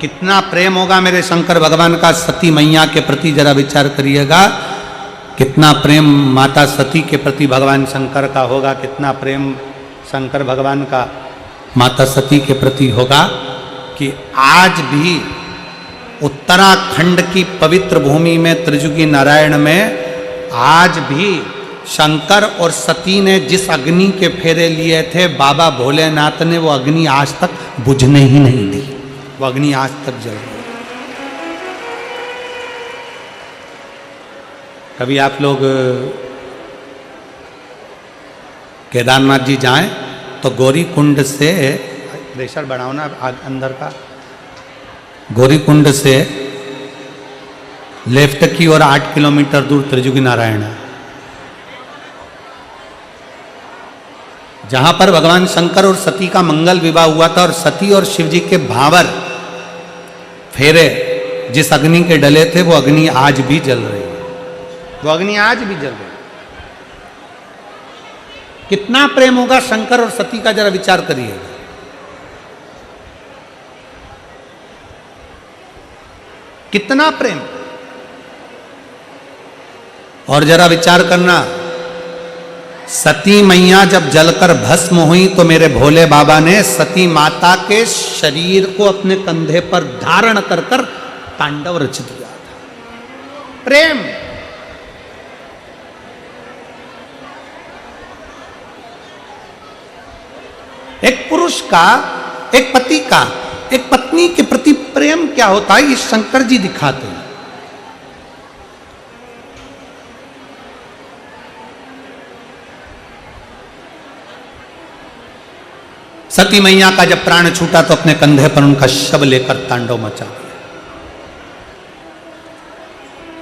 कितना प्रेम होगा मेरे शंकर भगवान का सती मैया के प्रति, जरा विचार करिएगा। कितना प्रेम माता सती के प्रति भगवान शंकर का होगा, कितना प्रेम शंकर भगवान का माता सती के प्रति होगा कि आज भी उत्तराखंड की पवित्र भूमि में त्रिजुगी नारायण में आज भी शंकर और सती ने जिस अग्नि के फेरे लिए थे, बाबा भोलेनाथ ने वो अग्नि आज तक बुझने ही नहीं दी। वो अग्नि आज तक जल रही। कभी आप लोग केदारनाथ जी जाएं तो गौरी कुंड से, प्रेशर बढ़ाओ ना अंदर का, गौरी कुंड से लेफ्ट की ओर 8 किलोमीटर दूर त्रिजुगी नारायण है, जहां पर भगवान शंकर और सती का मंगल विवाह हुआ था। और सती और शिवजी के भावर फेरे जिस अग्नि के डले थे वो अग्नि आज भी जल रही है, वो अग्नि आज भी जल रही है। कितना प्रेम होगा शंकर और सती का, जरा विचार करिएगा। कितना प्रेम। और जरा विचार करना, सती मैया जब जलकर भस्म हुई तो मेरे भोले बाबा ने सती माता के शरीर को अपने कंधे पर धारण कर कर तांडव रच दिया था। प्रेम। एक पुरुष का, एक पति का एक पत्नी के प्रति प्रेम क्या होता है, ये शंकर जी दिखाते हैं। सती मैया का जब प्राण छूटा तो अपने कंधे पर उनका शव लेकर तांडव मचा दिया।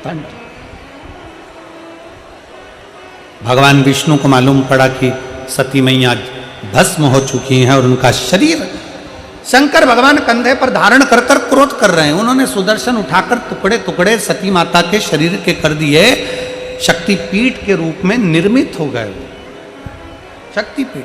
तांडव। भगवान विष्णु को मालूम पड़ा कि सती मैया भस्म हो चुकी हैं और उनका शरीर शंकर भगवान कंधे पर धारण कर कर क्रोध कर रहे हैं। उन्होंने सुदर्शन उठाकर टुकड़े टुकड़े सती माता के शरीर के कर दिए। शक्तिपीठ के रूप में निर्मित हो गए। शक्तिपीठ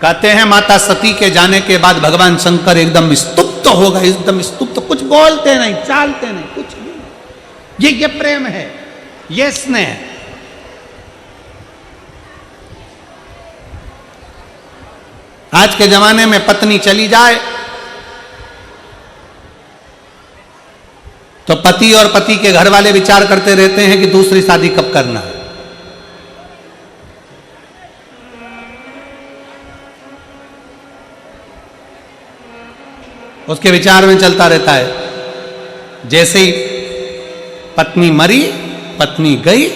कहते हैं माता सती के जाने के बाद भगवान शंकर एकदम स्तुप्त हो गए, एकदम स्तुप्त, कुछ बोलते नहीं, चालते नहीं, कुछ नहीं। ये प्रेम है, ये स्नेह है। आज के जमाने में पत्नी चली जाए तो पति और पति के घर वाले विचार करते रहते हैं कि दूसरी शादी कब करना है। उसके विचार में चलता रहता है। जैसे ही पत्नी मरी, पत्नी गई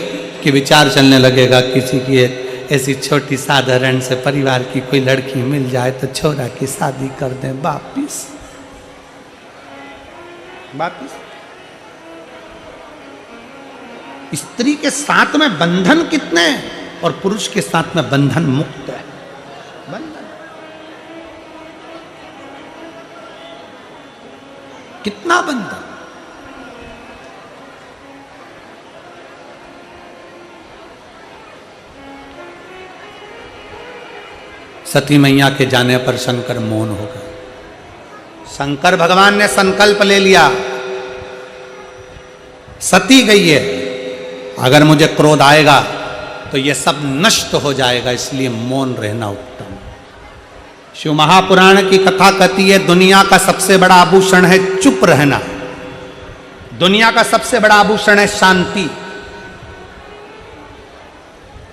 कि विचार चलने लगेगा किसी की ऐसी छोटी साधारण से परिवार की कोई लड़की मिल जाए तो छोरा की शादी कर दें वापिस। स्त्री के साथ में बंधन कितने हैं और पुरुष के साथ में बंधन मुक्त है। बंधन कितना बंधन। सती मैया के जाने पर शंकर मौन हो गए। शंकर भगवान ने संकल्प ले लिया, सती गई है, अगर मुझे क्रोध आएगा तो ये सब नष्ट हो जाएगा, इसलिए मौन रहना उत्तम। शिव महापुराण की कथा कहती है दुनिया का सबसे बड़ा आभूषण है चुप रहना। दुनिया का सबसे बड़ा आभूषण है शांति।